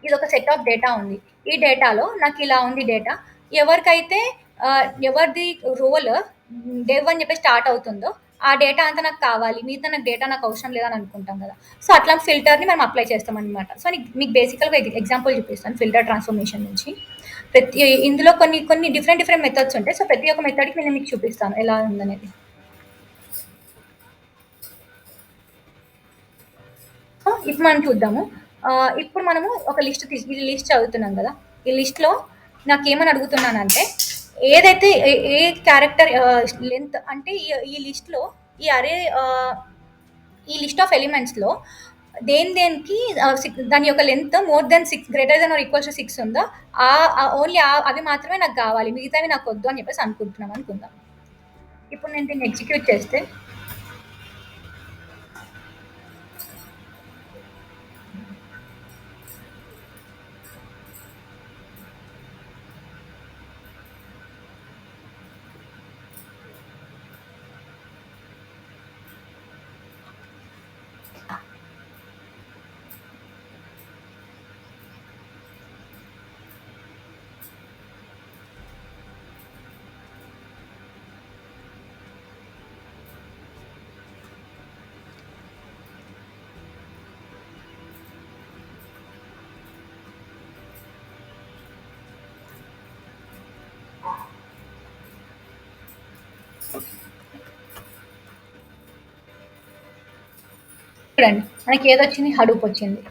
ఇదొక సెట్ ఆఫ్ డేటా ఉంది. ఈ డేటాలో నాకిలా ఉంది డేటా. ఎవరికైతే ఎవరిది రోల్ డెవ్ అని చెప్పి స్టార్ట్ అవుతుందో, ఆ డేటా అంతా నాకు కావాలి. మిగతా నాకు డేటా నాకు అవసరం లేదని అనుకుంటాం కదా! సో, అట్లాంటి ఫిల్టర్‌ని మనం అప్లై చేస్తామనమాట. సో, మీకు బేసికల్‌గా ఎగ్జాంపుల్ చూపిస్తాను ఫిల్టర్ ట్రాన్స్‌ఫర్మేషన్ నుంచి. ఇందులో కొన్ని కొన్ని డిఫరెంట్ మెథడ్స్ ఉంటాయి. సో, ప్రతి ఒక్క మెథడ్‌కి నేను మీకు చూపిస్తాను ఎలా ఉందనేది. సో, ఇప్పుడు మనం చూద్దాము. ఇప్పుడు మనము ఒక ఈ లిస్ట్ చదువుతున్నాం గదా! ఈ లిస్ట్‌లో నాకేమని అడుగుతున్నానంటే, ఏదైతే ఏ క్యారెక్టర్ లెంత్ అంటే ఈ లిస్ట్‌లో ఈ అరే ఈ లిస్ట్ ఆఫ్ ఎలిమెంట్స్‌లో దేనికి దాని యొక్క length more than 6 greater than or equals to 6 ఉందో ఓన్లీ అవి మాత్రమే నాకు గావాలి. మిగతావి నాకొద్దు అని చెప్పేసి అనుకుంటున్నాం అనుకుందాం. ఇప్పుడు నేను దీన్ని ఎగ్జిక్యూట్ చేస్తే చూడండి. మనకి ఏదొచ్చింది? హడూప్ వచ్చింది.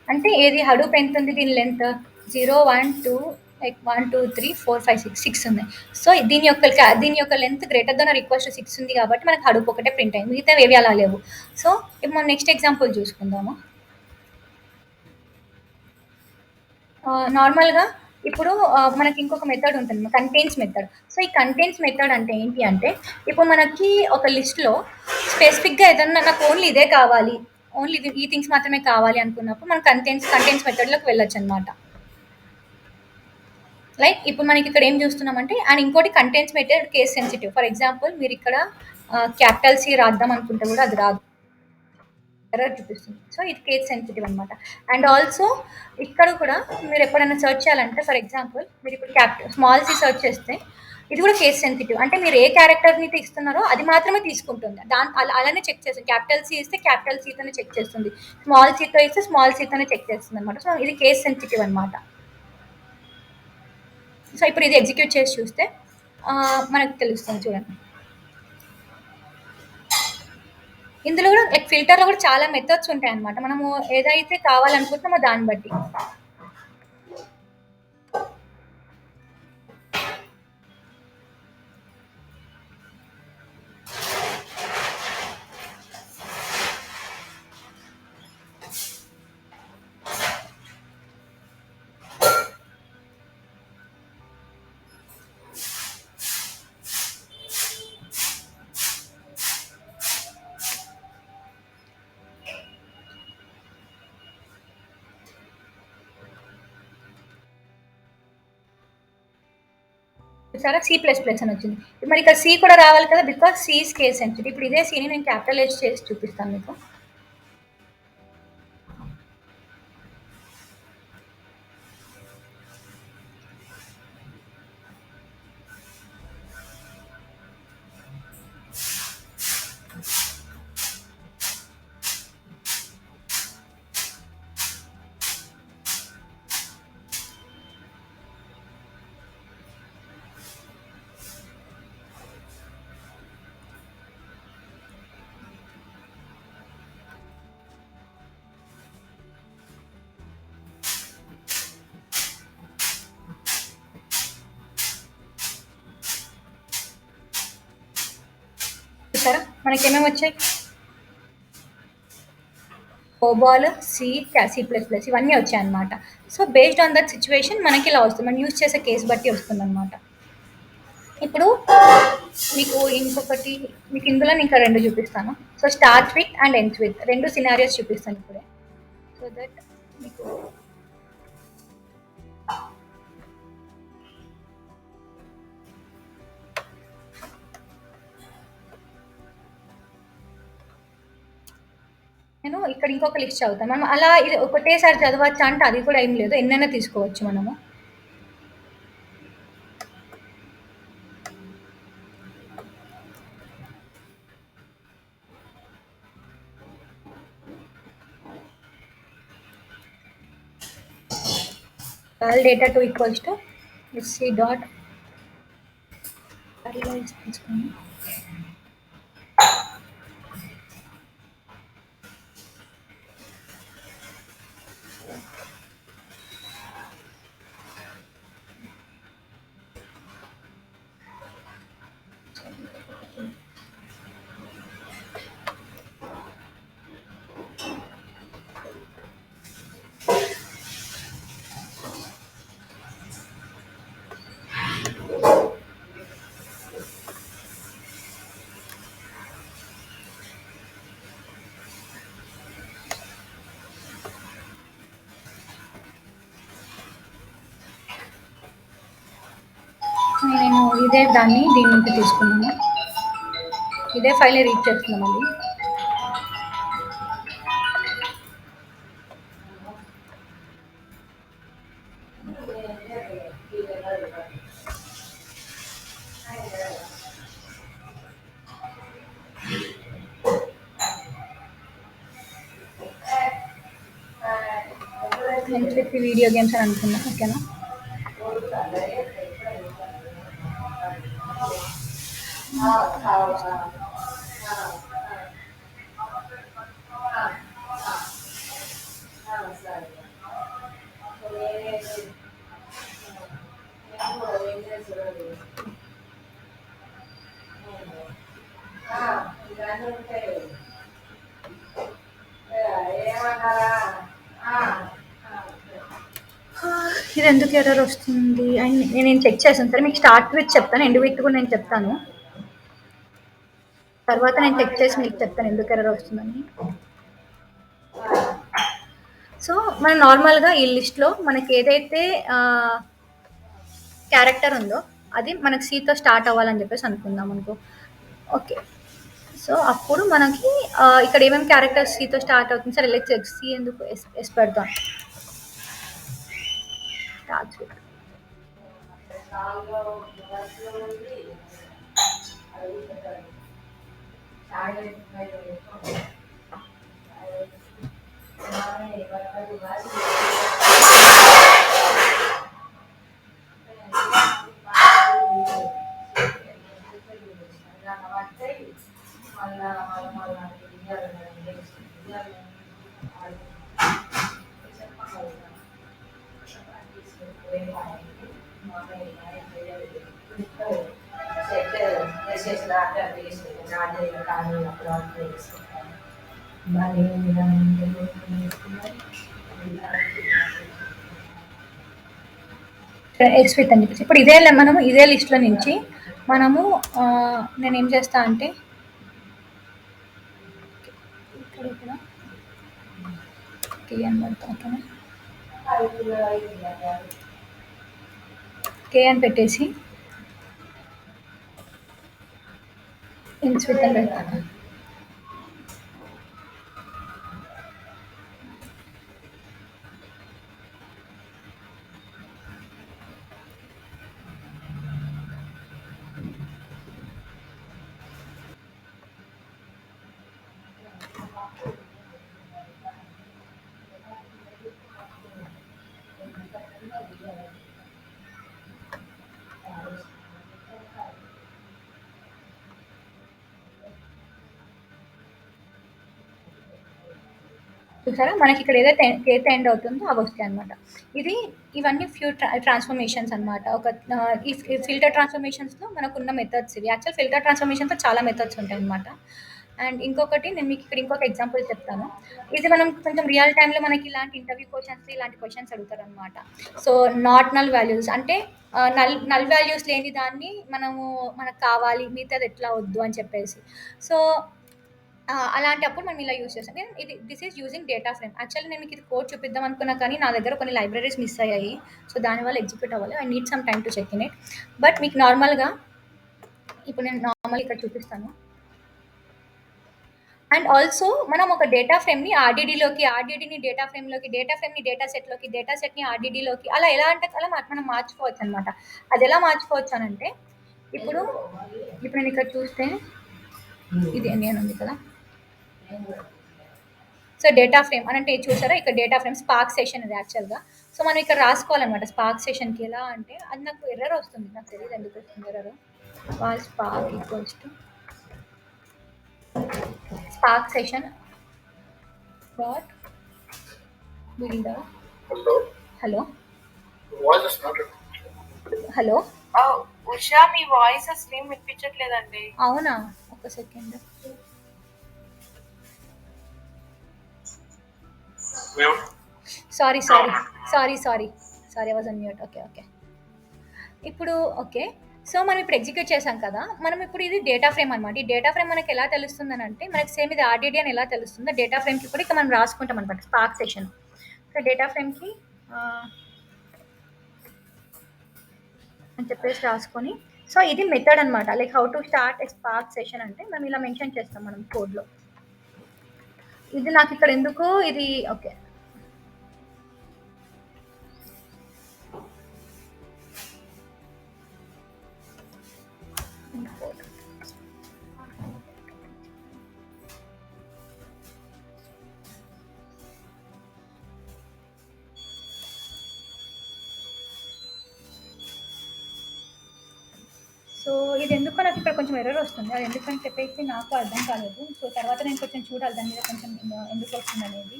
అంటే ఏది హడూప్ ఎంతుంది దీని లెంత్? 0, 1, 2 లైక్ 1, 2, 3, 4, 5, 6 ఉంది. సో, దీని యొక్క length greater than or equals to 6 ఉంది కాబట్టి మనకు హడూప్ ఒకటే ప్రింట్ అయింది. మిగతావి ఏవి అలా లేవు. సో, ఇప్పుడు మనం నెక్స్ట్ ఎగ్జాంపుల్ చూసుకుందాము. నార్మల్‌గా ఇప్పుడు మనకి ఇంకొక మెథడ్ ఉంటుంది. కంటెయిన్స్ మెథడ్. సో, ఈ కంటెయిన్స్ మెథడ్ అంటే ఏంటి అంటే, ఇప్పుడు మనకి ఒక లిస్ట్‌లో స్పెసిఫిక్‌గా ఏదన్నా నాకు ఓన్లీ ఇదే కావాలి. ఓన్లీ ఈ థింగ్స్ మాత్రమే కావాలి అనుకున్నప్పుడు మనం కంటెంట్స్ మెథడ్‌లోకి వెళ్ళొచ్చనమాట. లైక్ ఇప్పుడు మనకి ఇక్కడ ఏం చూస్తున్నామంటే అండ్ ఇంకోటి contents method case sensitive. For example మీరిక్కడ క్యాపిటల్ సి రాద్దాం అనుకుంటే కూడా అది రాదు. ఎర్రర్ చూపిస్తుంది. సో, ఇది కేస్ సెన్సిటివ్ అనమాట. అండ్ ఆల్సో ఇక్కడ కూడా మీరు ఎప్పుడైనా సెర్చ్ చేయాలంటే ఫర్ ఎగ్జాంపుల్ మీరు ఇప్పుడు స్మాల్ సి సెర్చ్ చేస్తే ఇది కూడా కేస్ సెన్సిటివ్. అంటే మీరు ఏ క్యారెక్టర్‌ని ఇస్తున్నారో అది మాత్రమే తీసుకుంటుంది. అలానే చెక్ చేస్తుంది. క్యాపిటల్ సి ఇస్తే క్యాపిటల్ సితోనే చెక్ చేస్తుంది. స్మాల్ సితో ఇస్తే స్మాల్ సితోనే చెక్ చేస్తుంది అనమాట. సో, ఇది కేస్ సెన్సిటివ్ అనమాట. సో, ఇప్పుడు ఇది ఎగ్జిక్యూట్ చేసి చూస్తే మనకు తెలుస్తుంది చూడండి. ఇందులో కూడా లైక్ ఫిల్టర్‌లో కూడా చాలా మెథడ్స్ ఉంటాయన్నమాట. మనము ఏదైతే కావాలనుకుంటున్నామో దాన్ని బట్టి. చూసారా C++ అని వచ్చింది. మరి ఇక్కడ సి కూడా రావాలి కదా! Because C is case sensitive. ఇప్పుడు ఇదే సిని నేను క్యాపిటల్ హెచ్ చేసి చూపిస్తాను మీకు. చూసారా మనకి ఏమేమి వచ్చాయి? COBOL, C, C plus plus ఇవన్నీ వచ్చాయి అనమాట. So based on that situation మనకి ఇలా వస్తుంది, మనం యూజ్ చేసే కేసు బట్టి వస్తుంది అనమాట. ఇప్పుడు మీకు ఇంకొకటి, మీకు ఇందులో ఇంకా రెండు చూపిస్తాను. So start with and ends with రెండు సినారియోస్ చూపిస్తాను ఇప్పుడే. సో దట్ మీకు నేను ఇక్కడ ఇంకొక లిస్ట్ చదువుతాను. మనం అలా ఇది ఒకటేసారి చదవచ్చా అంటే అది కూడా ఏం లేదు, ఎన్నైనా తీసుకోవచ్చు మనము. data 2 equals to sc dot parallelize తీసుకుని నేను ఇదే దాన్ని దీని నుంచి తీసుకున్నాను, ఇదే ఫైల్ రీడ్ చేస్తున్నాం మళ్ళీ. నేను చెప్పి వీడియో గేమ్స్ అని అనుకున్నా, ఓకేనా. ఇది ఎందుకు ఎర్రర్ వస్తుంది అండ్ నేను చెక్ చేశాను సరే, మీకు స్టార్ట్ విత్ చెప్తాను, ఎండ్ విత్ కూడా నేను చెప్తాను తర్వాత. నేను చెక్ చేసి మీకు చెప్తాను ఎందుకు ఎర్రర్ వస్తుందని. సో మనం నార్మల్గా ఈ లిస్ట్లో మనకి ఏదైతే క్యారెక్టర్ ఉందో అది మనకి సీతో స్టార్ట్ అవ్వాలని చెప్పేసి అనుకుందాం అనుకో, ఓకే. సో అప్పుడు మనకి ఇక్కడ ఏమేమి క్యారెక్టర్స్ సీతో స్టార్ట్ అవుతుంది, సరే లెట్స్ సి ఎందుకు ఎస్ పెడతాం. స్టార్ట్ విత్ ఎక్స్ విత్ అని చెప్పేసి ఇప్పుడు ఇదే మనము ఇదే లిస్ట్లో నుంచి మనము నేను ఏం చేస్తా అంటే ఇక్కడ ఇక్కడ కే అని పెడతా, ఓకేనా. కే అని పెట్టేసి ఇన్స్ విత్ అని పెడతాను. చూసారా మనకి ఇక్కడ ఏదైతే ఏదైతే ఎండ్ అవుతుందో అవి వస్తాయి అనమాట. ఇది ఇవన్నీ ఫ్యూ ట్రాన్స్ఫర్మేషన్స్ అనమాట. ఒక ఈ ఫిల్టర్ ట్రాన్స్ఫర్మేషన్స్లో మనకున్న మెథడ్స్ ఇవి. యాక్చువల్ ఫిల్టర్ ట్రాన్స్ఫర్మేషన్తో చాలా మెథడ్స్ ఉంటాయి అనమాట. అండ్ ఇంకొకటి నేను మీకు ఇక్కడ ఇంకొక ఎగ్జాంపుల్ చెప్తాను. ఇది మనం కొంచెం రియల్ టైంలో మనకి ఇలాంటి ఇంటర్వ్యూ క్వశ్చన్స్ ఇలాంటి క్వశ్చన్స్ అడుగుతారు అనమాట. సో నాట్ నల్ వాల్యూస్ అంటే నల్ వాల్యూస్ లేని దాన్ని మనకు కావాలి, మిగతాది ఎట్లా వద్దు అని చెప్పేసి. సో అలాంటప్పుడు మనం ఇలా యూజ్ చేస్తాం. నేను this is using data frame. Actually నేను మీకు ఇది కోడ్ చూపిద్దాం అనుకున్నా కానీ నా దగ్గర కొన్ని లైబ్రరీస్ మిస్ అయ్యాయి. సో దానివల్ల ఎగ్జిక్యూట్ అవ్వాలి. I need some time to check in it. But మీకు నార్మల్గా ఇప్పుడు నేను నార్మల్ ఇక్కడ చూపిస్తాను. అండ్ ఆల్సో మనం ఒక డేటా ఫ్రేమ్ని ఆర్డీడీలోకి, ఆర్డీడీని డేటా ఫ్రేమ్లోకి, డేటా ఫ్రేమ్ని డేటా సెట్లోకి, డేటా సెట్ని ఆర్డీడీలోకి అలా ఎలా అంటే అలా మనం మార్చుకోవచ్చు అనమాట. అది ఎలా మార్చుకోవచ్చు అని అంటే ఇప్పుడు నేను ఇక్కడ చూస్తే ఇది ఇండియన్ ఉంది కదా. సో డేటా ఫ్రేమ్ అని అంటే చూసారా ఇక్కడ డేటా ఫ్రేమ్ స్పార్క్ సెషన్ ఇది యాక్చువల్గా. సో మనం ఇక్కడ రాసుకోవాలన్నమాట స్పార్క్ సెషన్కి. ఎలా అంటే అది నాకు ఎర్రర్ వస్తుంది, నాకు తెలియదు ఎందుకు వస్తుంది error. Spark equals to spark session dot builder. Hello. Hello Voice is not hello Usha me voice అసలు ఏం వినిపించట్లేదండి. అవునా, ఒక second. mute. Sorry I was on mute. Okay ఇప్పుడు ఓకే. సో మనం ఇప్పుడు ఎగ్జిక్యూట్ చేసాం కదా. మనం ఇప్పుడు ఇది డేటా ఫ్రేమ్ అనమాట. ఈ డేటా ఫ్రేమ్ మనకి ఎలా తెలుస్తుంది అని అంటే మనకి సేమ్ ఇది ఆర్డీడీ అని ఎలా తెలుస్తుందో డేటా ఫ్రేమ్కి కూడా ఇక్కడ మనం రాసుకుంటాం అనమాట స్పార్క్ సెషన్. సో డేటా ఫ్రేమ్కి అని చెప్పేసి రాసుకొని, సో ఇది మెథడ్ అనమాట. Like how to start a spark session అంటే మనం ఇలా మెన్షన్ చేస్తాం మనం కోడ్లో. ఇది నాకు ఇక్కడ ఎందుకు ఇది ఓకే. సో ఇది ఎందుకో నాకు ఇక్కడ కొంచెం ఎర్రర్ వస్తుంది. అది ఎందుకని చెప్పేసి నాకు అర్థం కాలేదు. సో తర్వాత నేను కొంచెం చూడాలి దాని మీద కొంచెం ఎందుకు వస్తుంది అనేది.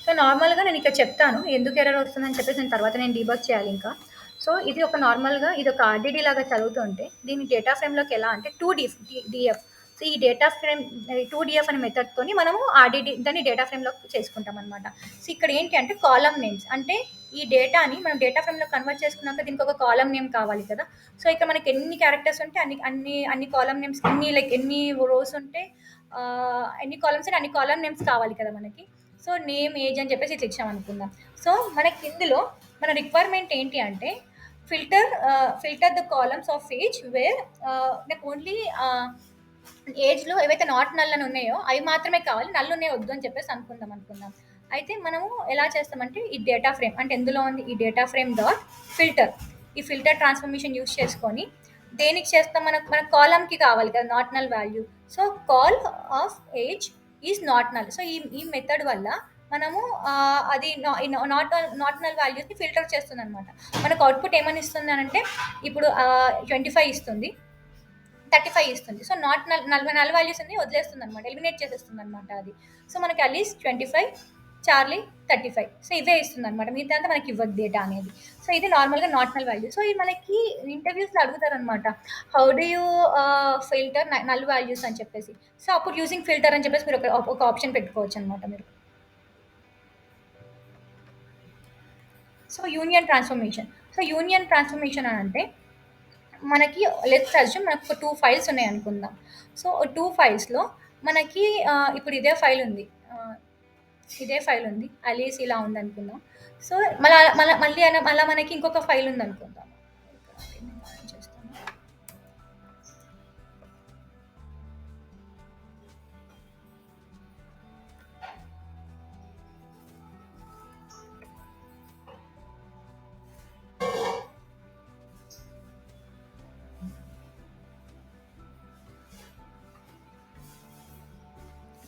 సో నార్మల్గా నేను ఇక్కడ చెప్తాను ఎందుకు ఎర్రర్ వస్తుందని చెప్పేసి నేను తర్వాత నేను డీబగ్ చేయాలి ఇంకా. సో ఇది ఒక నార్మల్గా ఇది ఒక ఆర్డీడీ లాగా చదువుతుంటే దీన్ని డేటా ఫ్రేమ్లోకి ఎలా అంటే 2DF. సో ఈ డేటా ఫ్రేమ్ 2DF అనే మెథడ్తోని మనము ఆర్డీడీ దాన్ని డేటా ఫ్రేమ్లోకి చేసుకుంటాం అనమాట. సో ఇక్కడ ఏంటి అంటే కాలమ్ నేమ్స్ అంటే ఈ డేటాని మనం డేటా ఫ్రేమ్లో కన్వర్ట్ చేసుకున్నాక దీనికి ఒక కాలమ్ నేమ్ కావాలి కదా. సో ఇక్కడ మనకి ఎన్ని క్యారెక్టర్స్ ఉంటే అన్ని కాలమ్ నేమ్స్ ఎన్ని రోస్ ఉంటే ఎన్ని కాలమ్స్ అంటే అన్ని కాలమ్ నేమ్స్ కావాలి కదా మనకి. సో నేమ్ ఏజ్ అని చెప్పేసి ఇట్లా ఇచ్చాం అనుకుందాం. సో మనకి ఇందులో మన రిక్వైర్మెంట్ ఏంటి అంటే filter the columns of age where నాకు ఓన్లీ ఏజ్లో ఏవైతే నాట్ నల్ అని ఉన్నాయో అవి మాత్రమే కావాలి, నల్ ఉన్నాయి వద్దు అని చెప్పేసి అనుకుందాం. అయితే మనము ఎలా చేస్తామంటే ఈ డేటా ఫ్రేమ్ అంటే ఎందులో ఉంది ఈ డేటా ఫ్రేమ్ డాట్ ఫిల్టర్, ఈ ఫిల్టర్ ట్రాన్స్ఫర్మేషన్ యూస్ చేసుకొని దేనికి చేస్తాం మన కాలమ్కి కావాలి కదా not null value. So call of age is not null. So ఈ మెథడ్ వల్ల మనము అది నాట్ నల్ వాల్యూస్ని ఫిల్టర్ చేస్తుంది అనమాట. మనకు అవుట్పుట్ ఏమని ఇస్తుంది అని అంటే ఇప్పుడు 25 ఇస్తుంది, 35 ఇస్తుంది. సో నాట్ నల్ వాల్యూస్ అన్ని వదిలేస్తుంది అనమాట, ఎలిమినేట్ చేసేస్తుంది అనమాట అది. సో మనకి అలీస్ 25, చార్లీ 35. సో ఇవే ఇస్తుంది అనమాట, మిగతా అంతా మనకి ఇవ్వదు డేటా అనేది. సో ఇది నార్మల్గా నాట్ నల్ వాల్యూ. సో ఇది మనకి ఇంటర్వ్యూస్లో అడుగుతారు అనమాట how do you filter null values అని చెప్పేసి. సో అప్పుడు యూజింగ్ ఫిల్టర్ అని చెప్పేసి మీరు ఒక ఆప్షన్ పెట్టుకోవచ్చు అనమాట మీరు. సో యూనియన్ ట్రాన్స్ఫర్మేషన్ అని అంటే మనకి లెట్స్ అజ్యూమ్ మనకు ఒక 2 ఫైల్స్ ఉన్నాయి అనుకుందాం. సో 2 ఫైల్స్లో మనకి ఇప్పుడు ఇదే ఫైల్ ఉంది, అలీస్ ఇలా ఉంది అనుకుందాం. సో మళ్ళీ మనకి ఇంకొక ఫైల్ ఉంది అనుకుందాం.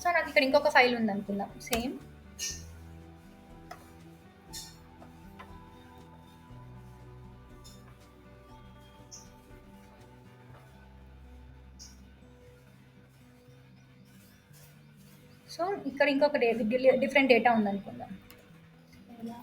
సో నాకు ఇక్కడ ఇంకొక ఫైల్ ఉంది అనుకుందాం సేమ్. సో ఇక్కడ ఇంకొక డిఫరెంట్ డేటా ఉందనుకుందాం. ఇలా.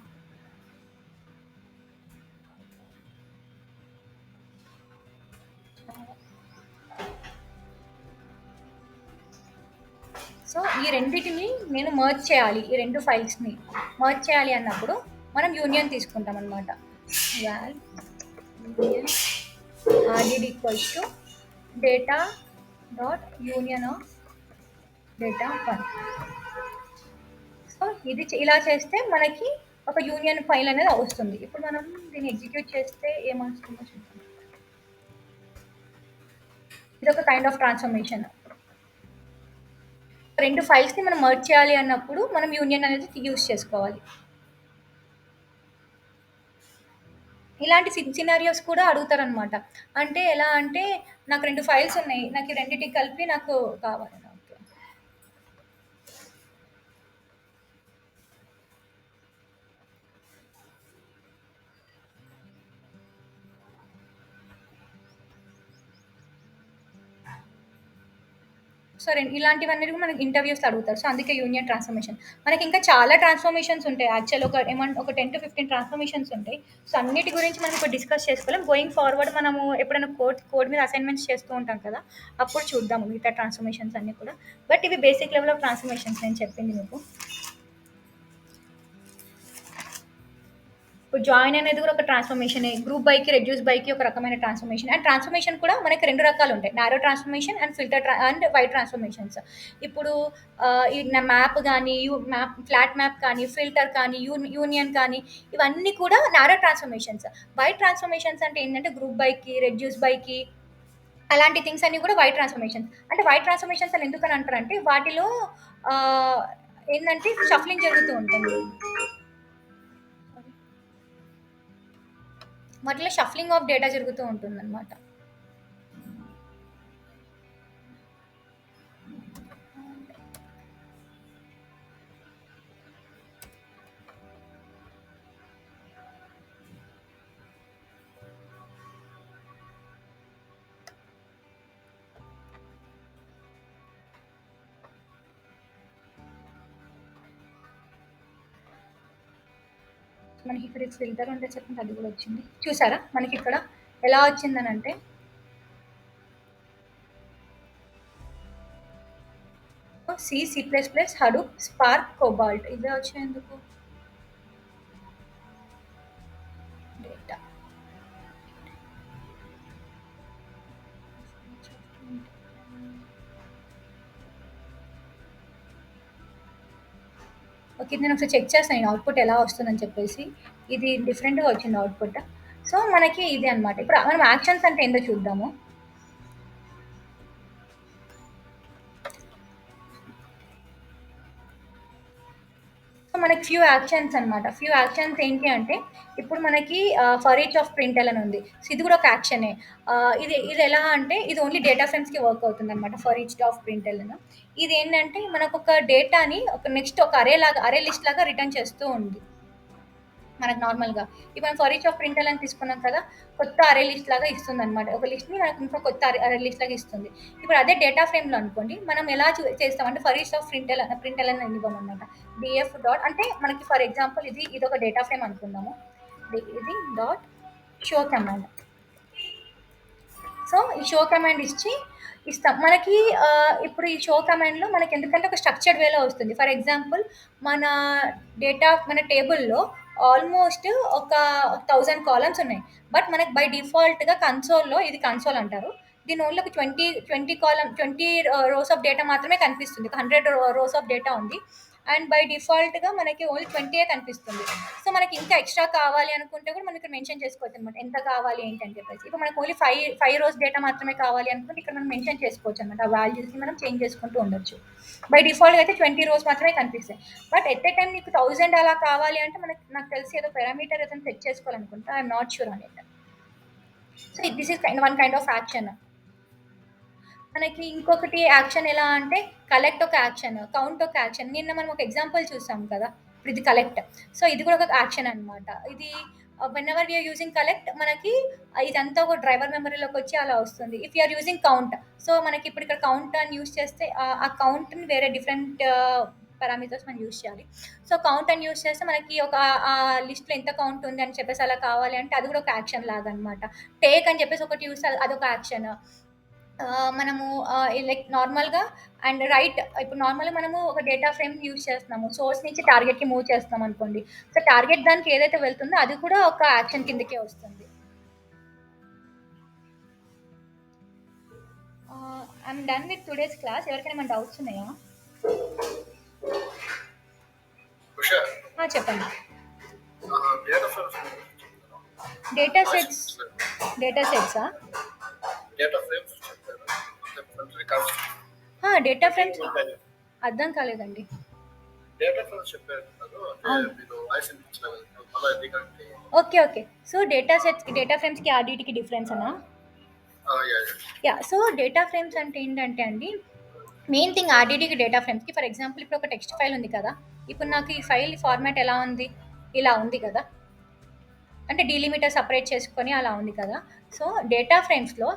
సో ఈ రెండింటిని నేను మర్జ్ చేయాలి, ఈ రెండు ఫైల్స్ని మర్జ్ చేయాలి అన్నప్పుడు మనం యూనియన్ తీసుకుంటాం అనమాట. Val union RDD equals to data dot union of data 1. So ఇది ఇలా చేస్తే మనకి ఒక యూనియన్ ఫైల్ అనేది వస్తుంది. ఇప్పుడు మనం దీన్ని ఎగ్జిక్యూట్ చేస్తే ఏమొస్తుందో చూద్దాం. ఇది ఒక కైండ్ ఆఫ్ ట్రాన్స్ఫర్మేషన్. రెండు ఫైల్స్ని మనం మర్జ్ చేయాలి అన్నప్పుడు మనం యూనియన్ అనేది యూజ్ చేసుకోవాలి. ఇలాంటి సినారియోస్ కూడా అడుగుతారనమాట. అంటే ఎలా అంటే నాకు 2 ఫైల్స్ ఉన్నాయి, నాకు ఈ రెండింటికి కలిపి నాకు కావాలి. ఓకే, సో ఇలాంటివన్నీ మనకి ఇంటర్వ్యూస్లో అడుగుతారు. సో అందుకే యూనియన్ ట్రాన్స్ఫర్మేషన్. మనకి ఇంకా చాలా ట్రాన్స్ఫర్మేషన్స్ ఉంటాయి. యాక్చువల్ ఒక 10 to 15 ట్రాన్స్ఫర్మేషన్స్ ఉంటాయి. సో అన్నిటి గురించి మనం ఇప్పుడు డిస్కస్ చేసుకోలేం. గోయింగ్ ఫార్వర్డ్ మనము ఎప్పుడైనా కోడ్ మీద అసైన్మెంట్స్ చేస్తూ ఉంటాం కదా, అప్పుడు చూద్దాము మిగతా ట్రాన్స్ఫర్మేషన్స్ అన్నీ కూడా. బట్ ఇవి బేసిక్ లెవెల్ ఆఫ్ ట్రాన్స్ఫర్మేషన్స్ నేను చెప్పింది మీకు. ఇప్పుడు జాయిన్ అనేది కూడా ఒక ట్రాన్స్ఫర్మేషన్, గ్రూప్ బైకి రెడ్యూస్ బైకి ఒక రకమైన ట్రాన్స్ఫర్మేషన్. అండ్ ట్రాన్స్ఫర్మేషన్ కూడా మనకి 2 రకాలు ఉంటాయి, narrow transformation and filter and wide transformations. ఇప్పుడు ఈ మ్యాప్ కానీ మ్యాప్ ఫ్లాట్ మ్యాప్ కానీ ఫిల్టర్ కానీ యూనియన్ కానీ ఇవన్నీ కూడా నారో ట్రాన్స్ఫర్మేషన్స్. వైడ్ ట్రాన్స్ఫర్మేషన్స్ అంటే ఏంటంటే గ్రూప్ బైకి రెడ్యూస్ బైకి అలాంటి థింగ్స్ అన్ని కూడా వైడ్ ట్రాన్స్ఫర్మేషన్స్. అంటే వైడ్ ట్రాన్స్ఫర్మేషన్స్ అని ఎందుకని అంటారంటే వాటిలో ఏంటంటే షఫ్లింగ్ జరుగుతూ ఉంటుంది. వాటిలో షఫ్లింగ్ ఆఫ్ డేటా జరుగుతూ ఉంటుంది అనమాట. మనకి ఇక్కడ ఫిల్టర్ ఉంటే చెప్పండి, అది కూడా వచ్చింది చూసారా. మనకి ఇక్కడ ఎలా వచ్చిందని అంటే C++, హడూప్, స్పార్క్, కోబాల్ట్ ఇవే వచ్చాయి. ఎందుకు డేటా ఓకే, నేను ఒకసారి చెక్ చేస్తాను అవుట్పుట్ ఎలా వస్తుందని చెప్పేసి. ఇది డిఫరెంట్గా వచ్చింది అవుట్పుట్. సో మనకి ఇది అనమాట. ఇప్పుడు మనం యాక్షన్స్ అంటే ఏంటో చూద్దాము. సో మనకి ఫ్యూ యాక్షన్స్ అనమాట. ఫ్యూ యాక్షన్స్ ఏంటి అంటే ఇప్పుడు మనకి ఫర్ ఈచ్ ఆఫ్ ప్రింటల్ అని ఉంది. సో ఇది కూడా ఒక యాక్షనే. ఇది ఎలా అంటే ఇది ఓన్లీ డేటా ఫ్రేమ్స్కి వర్క్ అవుతుంది అనమాట. ఫర్ ఈచ్ ఆఫ్ ప్రింటల్ ఇది ఏంటంటే మనకు ఒక డేటాని ఒక నెక్స్ట్ ఒక అరే లిస్ట్ లాగా రిటర్న్ చేస్తూ ఉంది మనకు నార్మల్గా. ఇప్పుడు మనం ఫర్ ఈచ్ ఆఫ్ ప్రింటల్ అని తీసుకున్నాం కదా, కొత్త అరే లిస్ట్ లాగా ఇస్తుంది అనమాట. ఒక లిస్ట్ని మనకు ఇంకో కొత్త అరే లిస్ట్ లాగా ఇస్తుంది. ఇప్పుడు అదే డేటా ఫ్రేమ్లో అనుకోండి మనం ఎలా చేస్తామంటే ఫర్ ఈచ్ ఆఫ్ ప్రింటల్ అని ఇవ్వమన్నమాట. డిఎఫ్ డాట్ అంటే మనకి ఫర్ ఎగ్జాంపుల్ ఇది ఒక డేటా ఫ్రేమ్ అనుకుందాము. ఇది డాట్ షో కమాండ్. సో ఈ షో కమాండ్ ఇస్తాం మనకి. ఇప్పుడు ఈ షో కమాండ్లో మనకి ఎందుకంటే ఒక స్ట్రక్చర్డ్ వేలో వస్తుంది. ఫర్ ఎగ్జాంపుల్ మన టేబుల్లో ఆల్మోస్ట్ ఒక 1000 కాలమ్స్ ఉన్నాయి. బట్ మనకి బై డిఫాల్ట్గా కన్సోల్లో, ఇది కన్సోల్ అంటారు, దీని ఓన్లీ ఒక 20 రోస్ ఆఫ్ డేటా మాత్రమే కనిపిస్తుంది. 100 రోస్ ఆఫ్ డేటా ఉంది అండ్ బై డిఫాల్ట్గా మనకి ఓన్లీ 20 కనిపిస్తుంది. సో మనకి ఇంకా ఎక్స్ట్రా కావాలి అనుకుంటే కూడా మనం ఇక్కడ మెన్షన్ చేసుకోవచ్చు అనమాట, ఎంత కావాలి ఏంటి అని చెప్పేసి. ఇప్పుడు మనకు ఓన్లీ 5 రోస్ డేటా మాత్రమే కావాలి అనుకుంటే ఇక్కడ మనం మెన్షన్ చేసుకోవచ్చు అనమాట. ఆ వాల్యూస్ని మనం చేంజ్ చేసుకుంటూ ఉండొచ్చు. బై డిఫాల్ట్గా అయితే 20 రోస్ మాత్రమే కనిపిస్తాయి. బట్ ఎట్ ఏ టైం నీకు 1000 అలా కావాలి అంటే నాకు తెలిసి ఏదో పారామీటర్ ఏదైనా సెట్ చేసుకోవాలనుకుంటా. I'm not sure on it. So this is one kind of action. మనకి ఇంకొకటి యాక్షన్ ఎలా అంటే కలెక్ట్ ఒక యాక్షన్, కౌంట్ ఒక యాక్షన్. నిన్న మనం ఒక ఎగ్జాంపుల్ చూసాం కదా, ఇప్పుడు ఇది కలెక్ట్. సో ఇది కూడా ఒక యాక్షన్ అనమాట. ఇది whenever we're using collect మనకి ఇదంతా ఒక డ్రైవర్ మెమరీలోకి వచ్చి అలా వస్తుంది. If you're using count, so మనకి ఇప్పుడు ఇక్కడ కౌంట్ అని యూస్ చేస్తే ఆ కౌంట్ని వేరే డిఫరెంట్ పారామీటర్స్ మనం యూస్ చేయాలి. సో కౌంట్ అని యూస్ చేస్తే మనకి ఒక ఆ లిస్ట్లో ఎంత కౌంట్ ఉంది అని చెప్పేసి అలా కావాలి అంటే అది కూడా ఒక యాక్షన్ లాగా అనమాట. టేక్ అని చెప్పేసి ఒకటి యూస్, అదొక యాక్షన్. మనము లైక్ నార్మల్గా అండ్ రైట్, ఇప్పుడు నార్మల్గా మనము ఒక డేటా ఫ్రేమ్ యూజ్ చేస్తున్నాము, సోర్స్ నుంచి టార్గెట్కి మూవ్ చేస్తున్నాం అనుకోండి. సో టార్గెట్ దానికి ఏదైతే వెళ్తుందో అది కూడా ఒక యాక్షన్ కిందకే వస్తుంది. I'm done with today's class. ఎవరికైనా ఏమైనా డౌట్స్ ఉన్నాయా? ఉషా, చెప్పండి. డేటా ఫ్రేమ్స్ డేటా సెట్సా? డేటా ఫ్రేమ్స్ చెప్పారు. డేటా ఫ్రేమ్స్ అర్థం కాలేదండి. డేటా ఫ్రేమ్స్ చెప్పారు కదా, మీరు వాయిస్ వినిపించలేదు మళ్ళీ ఎందుకంటే. ఓకే. సో డేటా ఫ్రేమ్స్కి ఆర్డిటీకి డిఫరెన్స్ అనా? యా. సో డేటా ఫ్రేమ్స్ అంటే ఏంటంటే అండి, మెయిన్ థింగ్ ఆర్డిటీకి డేటా ఫ్రేమ్స్కి, ఫర్ ఎగ్జాంపుల్ ఇప్పుడు ఒక టెక్స్ట్ ఫైల్ ఉంది కదా, ఇప్పుడు నాకు ఈ ఫైల్ ఫార్మాట్ ఎలా ఉంది, ఇలా ఉంది కదా, అంటే డీలిమిటర్ సపరేట్ చేసుకొని అలా ఉంది కదా. సో డేటా ఫ్రేమ్స్లో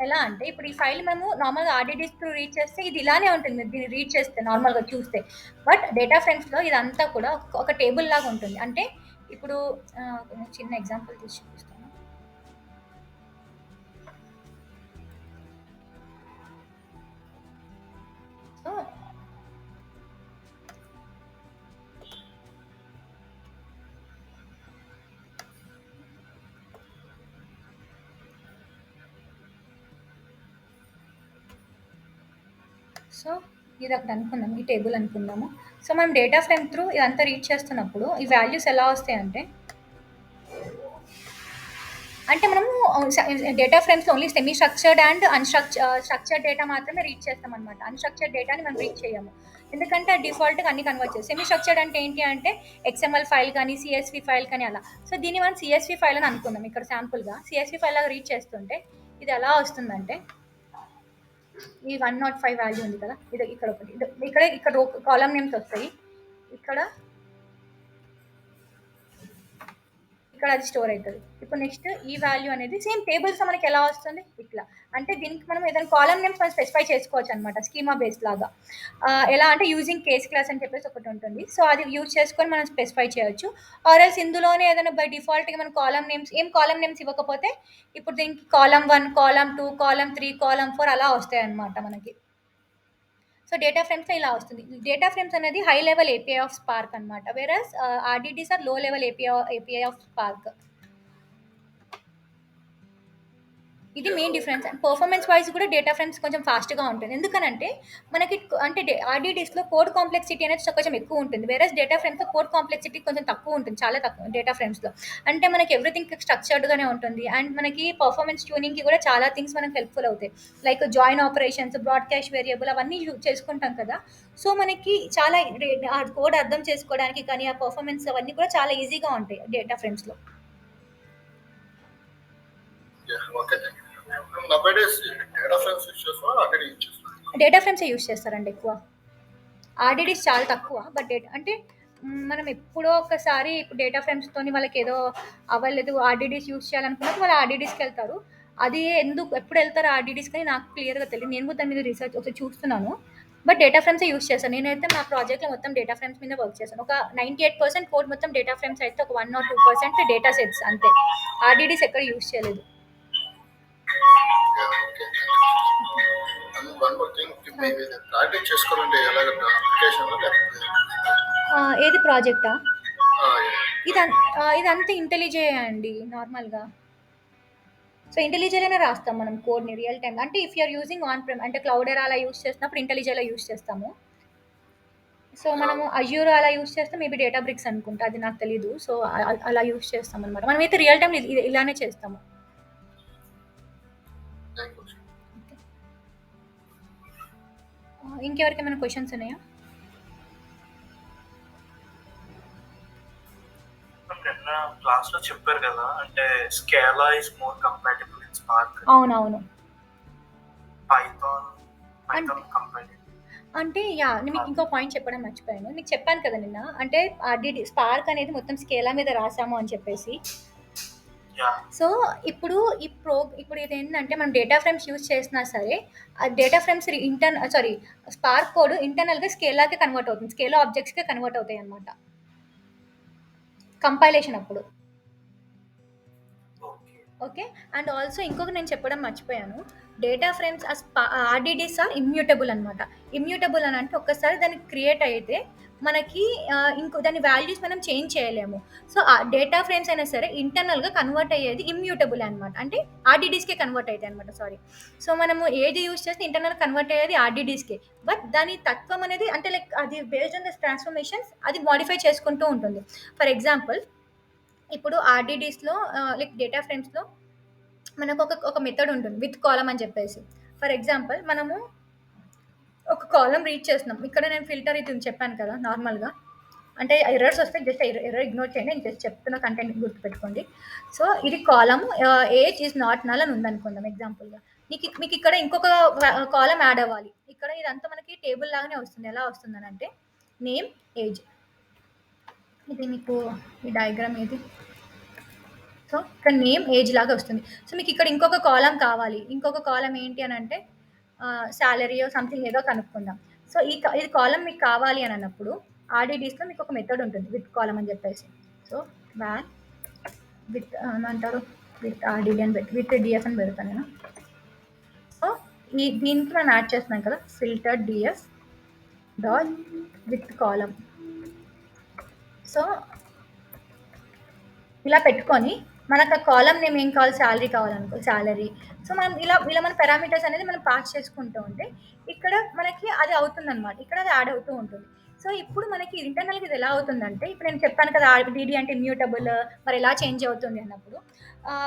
ఎలా అంటే ఇప్పుడు ఈ ఫైల్ మేము నార్మల్గా ఆర్డిటీస్ త్రూ రీడ్ చేస్తే ఇది ఇలానే ఉంటుంది, దీన్ని రీడ్ చేస్తే నార్మల్గా చూస్తే. బట్ డేటా ఫ్రేమ్స్లో ఇదంతా కూడా ఒక టేబుల్ లాగా ఉంటుంది. అంటే ఇప్పుడు చిన్న ఎగ్జాంపుల్ తీసి చూపిస్తాను. సో సో ఇది ఒకటి అనుకుందాం, ఈ టేబుల్ అనుకుందాము. సో మనం డేటా ఫ్రేమ్ త్రూ ఇదంతా రీడ్ చేస్తున్నప్పుడు ఈ వాల్యూస్ ఎలా వస్తాయి అంటే మనము డేటా ఫ్రేమ్స్లో only semi structured and structured data మాత్రమే రీడ్ చేస్తాం అనమాట. అన్స్ట్రక్చర్డ్ డేటాని మనం రీడ్ చేయము, ఎందుకంటే డిఫాల్ట్గా అన్ని కన్వర్ట్ చేస్తాం. సెమీ స్ట్రక్చర్డ్ అంటే ఏంటి అంటే XML ఫైల్ కానీ CSV ఫైల్ కానీ అలా. సో దీన్ని మనం CSV ఫైల్ అని అనుకుందాం. ఇక్కడ శాంపుల్గా CSV ఫైల్ లాగా రీడ్ చేస్తుంటే ఇది ఎలా వస్తుందంటే, ఈ 105 వాల్యూ ఉంది కదా, ఇది ఇక్కడ ఒకటి, ఇక్కడ కాలమ్ నేమ్స్ వస్తాయి, ఇక్కడ అది స్టోర్ అవుతుంది. ఇప్పుడు నెక్స్ట్ ఈ వాల్యూ అనేది సేమ్ టేబుల్స్ మనకి ఎలా వస్తుంది ఇట్లా. అంటే దీనికి మనం ఏదైనా కాలమ్ నేమ్స్ మనం స్పెసిఫై చేసుకోవచ్చు అనమాట, స్కీమా బేస్ లాగా. ఎలా అంటే యూజింగ్ కేస్ క్లాస్ అని చెప్పేసి ఒకటి ఉంటుంది. సో అది యూజ్ చేసుకొని మనం స్పెసిఫై చేయొచ్చు. ఆర్ఎల్స్ ఇందులోనే ఏదైనా బై డిఫాల్ట్గా మనం కాలమ్ నేమ్స్ ఇవ్వకపోతే ఇప్పుడు దీనికి కాలమ్ 1, కాలమ్ 2, కాలమ్ 3, కాలమ్ 4 అలా వస్తాయి అనమాట మనకి. సో డేటా ఫ్రేమ్స్లో ఇలా వస్తుంది. డేటా ఫ్రేమ్స్ అనేది high level API of Spark అనమాట, వేరస్ RDTs ఆర్ లో లెవెల్ API ఆఫ్ స్పార్క్. ఇది main difference. And performance wise కూడా డేటా ఫ్రేమ్స్ కొంచెం ఫాస్ట్గా ఉంటుంది. ఎందుకనంటే మనకి అంటే RDTస్లో కోడ్ కాంప్లెక్సిటీ అనేది కొంచెం ఎక్కువ ఉంటుంది, వేరే డేటా ఫ్రేమ్స్లో కోడ్ కాంప్లెక్సిటీ కొంచెం తక్కువ ఉంటుంది, చాలా తక్కువ డేటా ఫ్రేమ్స్లో. అంటే మనకి ఎవ్రీథింగ్ స్ట్రక్చర్డ్గానే ఉంటుంది. అండ్ మనకి పర్ఫార్మెన్స్ ట్యూనింగ్కి కూడా చాలా థింగ్స్ మనకి హెల్ప్ఫుల్ అవుతాయి, like join operations, broadcast variable అవన్నీ చేసుకుంటాం కదా. సో మనకి చాలా ఆ కోడ్ అర్థం చేసుకోవడానికి కానీ ఆ పర్ఫార్మెన్స్ అవన్నీ కూడా చాలా ఈజీగా ఉంటాయి డేటా ఫ్రేమ్స్లో. డేటా ఫ్రేమ్స్ యూజ్ చేస్తారండి ఎక్కువ, RDTs చాలా తక్కువ. బట్ అంటే మనం ఎప్పుడో ఒకసారి ఇప్పుడు డేటా ఫ్రేమ్స్తో వాళ్ళకి ఏదో అవ్వలేదు, RDTs యూజ్ చేయాలనుకున్నప్పుడు వాళ్ళు RDTస్కి వెళ్తారు. అది ఎప్పుడు వెళ్తారు RDTస్ కానీ నాకు క్లియర్గా తెలియదు, నేను కూడా దాని మీద రీసెర్చ్ ఒకసారి చూస్తున్నాను. బట్ డేటా ఫ్రేమ్స్ యూజ్ చేస్తాను. నేనైతే మా ప్రాజెక్ట్లో మొత్తం డేటా ఫ్రేమ్స్ మీద వర్క్ చేశాను. ఒక 98% కోడ్ మొత్తం డేటా ఫ్రేమ్స్ అయితే ఒక 1 or 2% డేటా సెట్స్ అంతే. RDTs ఎక్కడ యూజ్ చేయలేదు. ఏది ప్రాజెక్టా? ఇదంతా ఇంటెలిజే అండి నార్మల్గా. సో ఇంటెలిజేలోనే రాస్తాం మనం కోడ్ని రియల్ టైం. అంటే if you're using on Prem అంటే క్లౌడర్ అలా యూజ్ చేసినప్పుడు ఇంటెలిజేలో యూజ్ చేస్తాము. సో మనము అజ్యూర్ అలా యూజ్ చేస్తాం, మేబీ డేటా బ్రిక్స్ అనుకుంటా, అది నాకు తెలీదు. సో అలా యూజ్ చేస్తాం అనమాట. మనమైతే రియల్ టైం ఇలానే చేస్తాము. ఇంకెవరికైనా క్వశ్చన్స్ ఉన్నాయా? క్లాస్ లో చెప్పారు కదా, అంటే Scala is more compatible in Spark. అవునవును. Python compatible. అంటే యాహ్! నేను మీకు ఇంకో పాయింట్ చెప్పడం మర్చిపోయాను. మీకు చెప్పాను కదా నిన్న. అంటే ఆర్‌డిడి స్పార్క్ అనేది మొత్తం స్కేలా మీద రాసాము అని చెప్పేసి. యా సో, ఇప్పుడు ఇప్పుడు ఇదేంటంటే మనం డేటా ఫ్రేమ్స్ యూజ్ చేసినా సరే, ఆ డేటా ఫ్రేమ్స్ స్పార్క్ కోడ్ ఇంటర్నల్‌గా స్కేలాకి కన్వర్ట్ అవుతుంది. స్కేలా ఆబ్జెక్ట్స్‌కే కన్వర్ట్ అవుతాయన్నమాట. కంపైలేషన్ అప్పుడు. Okay okay. అండ్ ఆల్సో ఇంకొకటి నేను చెప్పడం మర్చిపోయాను. Data frames RDDs are immutable అనమాట. ఇమ్యూటబుల్ అని అంటే ఒక్కసారి దానికి క్రియేట్ అయితే మనకి ఇంకో దాని వాల్యూస్ మనం చేంజ్ చేయలేము. సో, ఆ డేటా ఫ్రేమ్స్ అయినా సరే ఇంటర్నల్‌గా కన్వర్ట్ అయ్యేది ఇమ్యూటబుల్ అనమాట. అంటే ఆర్‌డిడిస్‌కే కన్వర్ట్ అయితాయి అనమాట. సారీ. సో, మనము ఏది యూజ్ చేస్తే ఇంటర్నల్‌గా కన్వర్ట్ అయ్యేది ఆర్‌డిడిస్‌కే. బట్ దాని తత్వం అనేది అంటే లైక్ అది బేస్డ్ ఆన్ ద ట్రాన్స్‌ఫర్మేషన్స్ అది మోడిఫై చేసుకుంటూ ఉంటుంది. ఫర్ ఎగ్జాంపుల్ ఇప్పుడు ఆర్‌డిడిస్‌లో లైక్ డేటా ఫ్రేమ్స్‌లో మనకు ఒక మెథడ్ ఉంటుంది. విత్ కాలమ్ అని చెప్పేసి. ఫర్ ఎగ్జాంపుల్ మనము ఒక కాలమ్ రీడ్ చేస్తున్నాం. ఇక్కడ నేను ఫిల్టర్ ఇది చెప్పాను కదా నార్మల్‌గా. అంటే ఎర్రర్స్ వస్తే జస్ట్ ఎర్రర్ ఇగ్నోర్ చేయండి. నేను జస్ట్ చెప్తున్న కంటెంట్ గుర్తుపెట్టుకోండి. సో, ఇది column age is not null అని ఉందనుకుందాం ఎగ్జాంపుల్‌గా. మీకు ఇక్కడ ఇంకొక కాలమ్ యాడ్ అవ్వాలి. ఇక్కడ ఇదంతా మనకి టేబుల్ లాగానే వస్తుంది. ఎలా వస్తుందనంటే నేమ్, ఏజ్. ఇది మీకు ఈ డయాగ్రామ్ ఏది? సో, ఇక్కడ నేమ్, ఏజ్ లాగా వస్తుంది. సో, మీకు ఇక్కడ ఇంకొక కాలమ్ కావాలి. ఇంకొక కాలమ్ ఏంటి అనంటే సాలరీయో సంథింగ్ ఏదో కనుక్కుందాం. సో, ఇది కాలమ్ మీకు కావాలి అని అన్నప్పుడు ఆర్‌డిడిస్‌లో మీకు ఒక మెథడ్ ఉంటుంది. విత్ కాలమ్ అని చెప్పేసి. సో, వాల్ విత్ ఏమంటారు? విత్ ఆర్‌డిడి అని విత్ డీఎఫ్ అని పెడతాను నేను. సో, దీనికి మనం యాడ్ చేస్తున్నాం కదా! Filter DF dot with column. So, ఇలా పెట్టుకొని మనకు ఆ కాలమ్ నేమ్ ఏం కావాలి సాలరీ కావాలనుకో సాలరీ. సో, మనం ఇలా మన పారామీటర్స్ అనేది మనం పాస్ చేసుకుంటూ ఉంటే ఇక్కడ మనకి అది అవుతుందనమాట. ఇక్కడ అది యాడ్ అవుతూ ఉంటుంది. సో, ఇప్పుడు మనకి ఇంటర్నల్‌గా ఇది ఎలా అవుతుందంటే ఇప్పుడు నేను చెప్పాను కదా ఆర్‌డిడి అంటే ఇమ్యూటబుల్ మరి ఎలా చేంజ్ అవుతుంది అన్నప్పుడు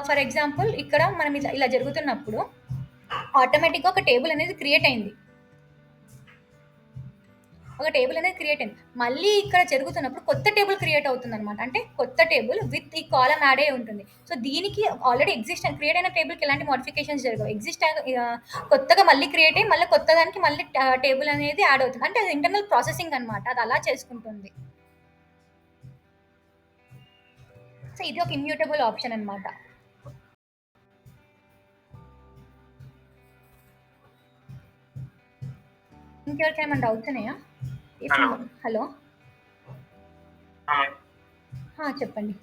ఫర్ ఎగ్జాంపుల్ ఇక్కడ మనం ఇలా జరుగుతున్నప్పుడు ఆటోమేటిక్‌గా ఒక టేబుల్ అనేది క్రియేట్ అయింది. ఒక టేబుల్ అనేది క్రియేట్ అయింది. మళ్ళీ ఇక్కడ జరుగుతున్నప్పుడు కొత్త టేబుల్ క్రియేట్ అవుతుందనమాట. అంటే కొత్త టేబుల్ విత్ ఈ కాలమ్ యాడ్ అయ్యి ఉంటుంది. సో, దీనికి ఆల్రెడీ క్రియేట్ అయిన టేబుల్‌కి ఎలాంటి మోడిఫికేషన్స్ జరగవు. కొత్తగా మళ్ళీ క్రియేట్ అయ్యి మళ్ళీ కొత్త దానికి మళ్ళీ టేబుల్ అనేది యాడ్ అవుతుంది. అంటే అది ఇంటర్నల్ ప్రాసెసింగ్ అనమాట. అది అలా చేసుకుంటుంది. సో, ఇది ఒక ఇమ్యూటబుల్ ఆప్షన్ అనమాట. ఇంకెవరికైనా ఏమైనా డౌట్స్ ఉన్నాయా? హలో. చెప్పండి.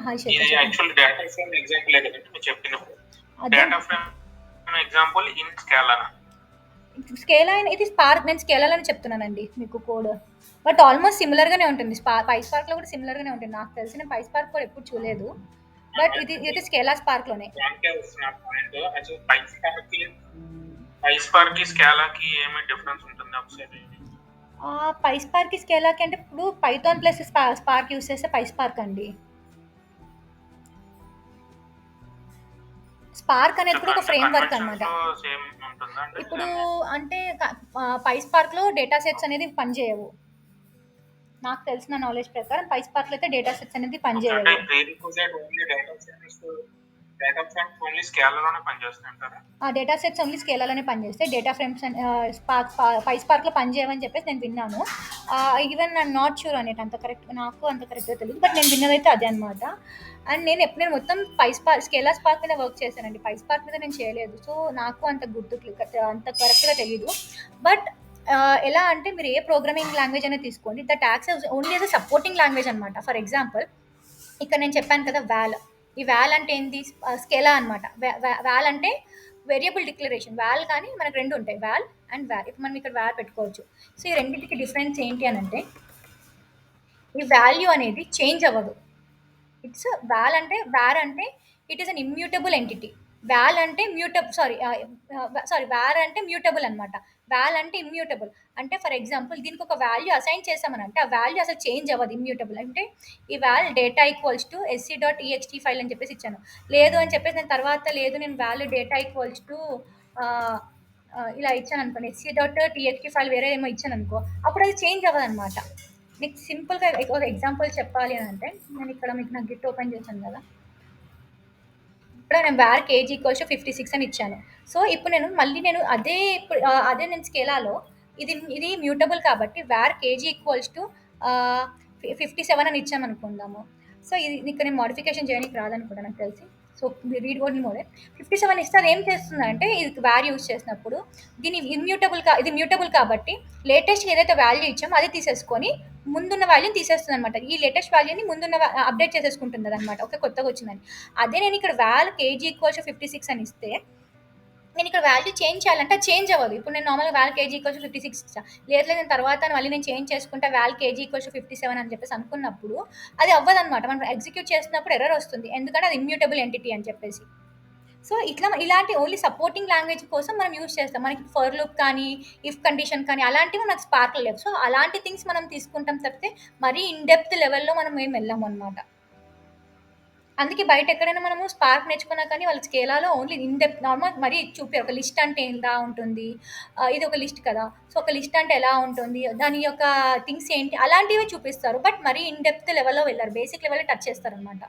హాయ్ ఇది Shekhar. Actual data frame example కదండి మీరు చెప్పినప్పుడు అదే data frame example in Scala Scala ఇది స్పార్క్ నేను స్కేలాలని చెప్తున్నానండి మీకు కోడ్. బట్ ఆల్మోస్ట్ సిమిలర్‌గానే ఉంటుంది. పైస్పార్క్‌లో కూడా సిమిలర్‌గానే ఉంటుంది. నాకు తెలిసి నేను పైస్పార్క్ కూడా ఎప్పుడు చూడలేదు. బట్ ఇది స్కేలా స్పార్క్‌లోనే. దానికే వస్తున్న పాయింట్ అసలు పైస్పార్క్ కి స్కేలాకి ఏమి డిఫరెన్స్ ఉంటుంది ఒకసారి పైస్పార్క్‌కి స్కేలాకి అంటే ఇప్పుడు పైథాన్ ప్లస్ స్పార్క్ యూజ్ చేస్తే పైస్పార్క్ అండి. స్పార్క్ అనేది కూడా ఒక ఫ్రేమ్ వర్క్ అనమాట. సేమ్ ఉంటుందా అంటే ఇప్పుడు అంటే పైస్పార్క్‌లో డేటా సెట్స్ అనేది పనిచేయవు. నాకు తెలిసిన నాలెడ్జ్ ప్రకారం పైస్పార్క్‌లో అయితే డేటా సెట్స్ అనేది అంటే పనిచేయవు. ప్రీరిక్విజైట్ ఓన్లీ డేటా ఫ్రేమ్స్ ఓన్లీ స్కేలాలోనే పనిచేస్తాయి అంటారా ఆ డేటా సెట్స్ ఓన్లీ స్కేలాలోనే పనిచేస్తాయి. డేటా ఫ్రేమ్స్ పైస్పార్క్‌లో పనిచేయవని చెప్పేసి నేను విన్నాను. ఈవెన్ ఐయామ్ నాట్ షూర్ అనేటి నాకు అంత కరెక్ట్‌గా తెలీదు. బట్ నేను విన్నదైతే అదే అనమాట. అండ్ నేను మొత్తం స్కేలా స్పార్క్ మీద వర్క్ చేశానండి. పైస్పార్క్ మీద నేను చేయలేదు. సో, నాకు అంత అంత కరెక్ట్‌గా తెలీదు. బట్ ఎలా అంటే మీరు ఏ ప్రోగ్రామింగ్ లాంగ్వేజ్ అయినా తీసుకోండి. That acts only as a supporting language అనమాట. ఫర్ ఎగ్జాంపుల్ ఇక్కడ నేను చెప్పాను కదా వాల్. ఈ వాల్ అంటే ఏంటి? స్కేలా అనమాట. వాల్ అంటే వేరియబుల్ డిక్లరేషన్. వాల్ కానీ మనకు 2 ఉంటాయి. Wall and war. ఇప్పుడు మనం ఇక్కడ వార్ పెట్టుకోవచ్చు. సో, ఈ రెండిటికి డిఫరెన్స్ ఏంటి అనంటే ఈ వాల్యూ అనేది చేంజ్ అవ్వదు. వార్ అంటే it is an immutable entity. War అంటే మ్యూటబుల్ అనమాట. వాల్ అంటే ఇమ్యూటబుల్. అంటే ఫర్ ఎగ్జాంపుల్ దీనికి ఒక వాల్యూ అసైన్ చేసామనంటే ఆ వాల్యూ అసలు చేంజ్ అవ్వదు. ఇమ్యూటబుల్ అంటే ఈ wall data equals to sc.txt file అని చెప్పేసి ఇచ్చాను. లేదు అని చెప్పేసి నేను తర్వాత నేను వాల్యూ డేటా ఈక్వల్స్ టు ఇలా ఇచ్చాను అనుకోండి. sc.txt ఫైల్ వేరే ఏమో ఇచ్చాను అనుకో అప్పుడు అది చేంజ్ అవ్వదు అనమాట. మీకు సింపుల్‌గా ఒక ఎగ్జాంపుల్ చెప్పాలి అని అంటే నేను ఇక్కడ మీకు నా గిట్ ఓపెన్ చేశాను కదా! ఇప్పుడు నేను var కేజీ ఈక్వల్స్ 56 అని ఇచ్చాను. సో ఇప్పుడు నేను అదే నేను స్కేలాలో ఇది మ్యూటబుల్ కాబట్టి var కేజీ ఈక్వల్స్ టు 57 అని ఇచ్చామనుకుందాము. సో ఇది ఇక్కడ నేను మోడిఫికేషన్ చేయడానికి రాదనుకుంటా నాకు తెలిసి. సో రీడ్ ఓన్లీ మోడే 57 ఇస్తే అది ఏం చేస్తుందంటే ఇది var యూజ్ చేసినప్పుడు ఇది మ్యూటబుల్ కాబట్టి లేటెస్ట్ ఏదైతే వాల్యూ ఇచ్చామో అది తీసేసుకొని ముందున్న వాల్యూని తీసేస్తుంది అనమాట. ఈ లేటెస్ట్ వాల్యూని అప్డేట్ చేసేసుకుంటుంది అనమాట. ఓకే, కొత్తగా వచ్చిందని. అదే నేను ఇక్కడ వాల్ కేజీ ఈక్వల్స్ 56 అని ఇస్తే నేను ఇక్కడ వాల్యూ చేంజ్ చేయాలంటే చేంజ్ అవ్వదు. ఇప్పుడు నేను నార్మల్గా వాల్ కేజీ ఈక్వల్స్ 56 ఇచ్చా, లేదు నేను తర్వాత మళ్ళీ నేను చేంజ్ చేసుకుంటా వాల్ కేజీ ఈక్వల్స్ 57 అని చెప్పేసి అనుకున్నప్పుడు అది అవ్వదు అనమాట. మనం ఎగ్జిక్యూట్ చేసినప్పుడు ఎర్రర్ వస్తుంది, ఎందుకంటే అది ఇమ్యూటబుల్ ఎంటిటీ అని చెప్పేసి. సో ఇలాంటి ఓన్లీ సపోర్టింగ్ లాంగ్వేజ్ కోసం మనం యూజ్ చేస్తాం. మనకి ఫర్ లూప్ కానీ ఇఫ్ కండిషన్ కానీ అలాంటివి మనకు స్పార్క్లో లేవు. సో అలాంటి థింగ్స్ మనం తీసుకుంటాం తప్పితే మరీ ఇన్ డెప్త్ లెవెల్లో మనం ఏం వెళ్ళాము అనమాట. అందుకే బయట ఎక్కడైనా మనము స్పార్క్ నేర్చుకున్నా కానీ వాళ్ళ స్కేలాలో ఓన్లీ ఇన్ డెప్త్ నార్మల్ మరీ చూపి ఒక లిస్ట్ అంటే ఎలా ఉంటుంది, ఇది ఒక లిస్ట్ కదా, సో ఒక లిస్ట్ అంటే ఎలా ఉంటుంది, దాని యొక్క థింగ్స్ ఏంటి అలాంటివే చూపిస్తారు. బట్ మరీ ఇన్ డెప్త్ లెవెల్లో వెళ్ళారు, బేసిక్ లెవెల్లో టచ్ చేస్తారు అనమాట.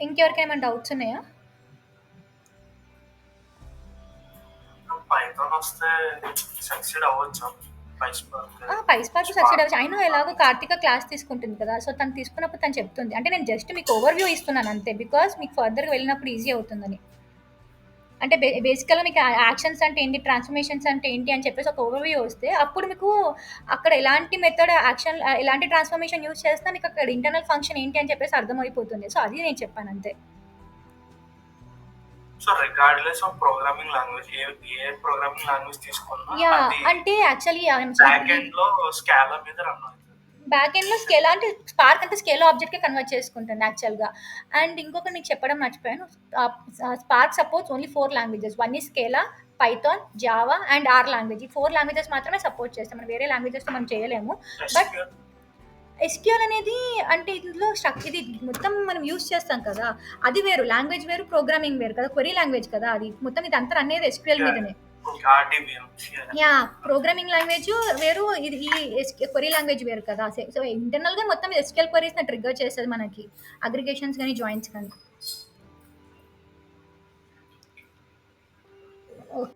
ఇంకెవరికైనా డౌట్స్ ఉన్నాయా? పైథాన్ వస్తే సక్సీడ్ అవ్వచ్చా? పైస్పార్క్ సక్సెడ్ అవ్వచ్చు. అయినా ఎలాగో కార్తిక క్లాస్ తీసుకుంటుంది కదా, సో తను తీసుకున్నప్పుడు తను చెప్తుంది. అంటే నేను జస్ట్ మీకు ఓవర్వ్యూ ఇస్తున్నాను అంతే, బికాస్ మీకు ఫర్దర్గా వెళ్ళినప్పుడు ఈజీ అవుతుందని. అంటే బేసికల్గా మీకు యాక్షన్స్ అంటే ఏంటి, ట్రాన్స్ఫర్మేషన్స్ అంటే ఏంటి అని చెప్పేసి ఒక ఓవర్వ్యూ వస్తే అప్పుడు మీకు అక్కడ ఎలాంటి మెథడ్ యాక్షన్ ఎలాంటి ట్రాన్స్ఫర్మేషన్ యూజ్ చేసినా మీకు అక్కడ ఇంటర్నల్ ఫంక్షన్ ఏంటి అని చెప్పేసి అర్థమైపోతుంది. సో అది నేను చెప్పాను అంతే. So regardless of programming language ఏ ప్రోగ్రామింగ్ లాంగ్వేజ్ తీసుకున్నా యా అది అంటే యాక్చువల్లీ బ్యాక్ ఎండ్ లో స్కాలా మీద రన్ అవుతుంది. బ్యాక్ ఎండ్లో స్కేలా అంటే స్పార్క్ అంటే స్కేలా ఆబ్జెక్ట్కే కన్వర్ట్ చేసుకుంటాను యాక్చువల్గా. అండ్ ఇంకొకటి నీకు చెప్పడం మర్చిపోయాను, Spark supports only 4 languages. One ఈ Scala, Python, Java and R language. ఈ 4 లాంగ్వేజెస్ మాత్రమే సపోర్ట్ చేస్తాం, మనం వేరే లాంగ్వేజెస్తో మనం చేయలేము. బట్ ఎస్క్యూఎల్ అనేది అంటే ఇందులో ఇది మొత్తం మనం యూజ్ చేస్తాం కదా, అది వేరు, లాంగ్వేజ్ వేరు, ప్రోగ్రామింగ్ వేరు కదా, క్వెరీ లాంగ్వేజ్ కదా అది మొత్తం, ఇది అంతా అనేది ఎస్క్యూఎల్ మీదనే. యా, ప్రోగ్రామింగ్ లాంగ్వేజ్ వేరు, ఇది ఈ క్వెరీ లాంగ్వేజ్ వేరు కదా. సో ఇంటర్నల్గా మొత్తం ఎస్క్యూఎల్ క్వెరీస్ ట్రిగ్గర్ చేస్తుంది మనకి, అగ్రిగేషన్స్ కానీ జాయింట్స్ కానీ. ఓకే.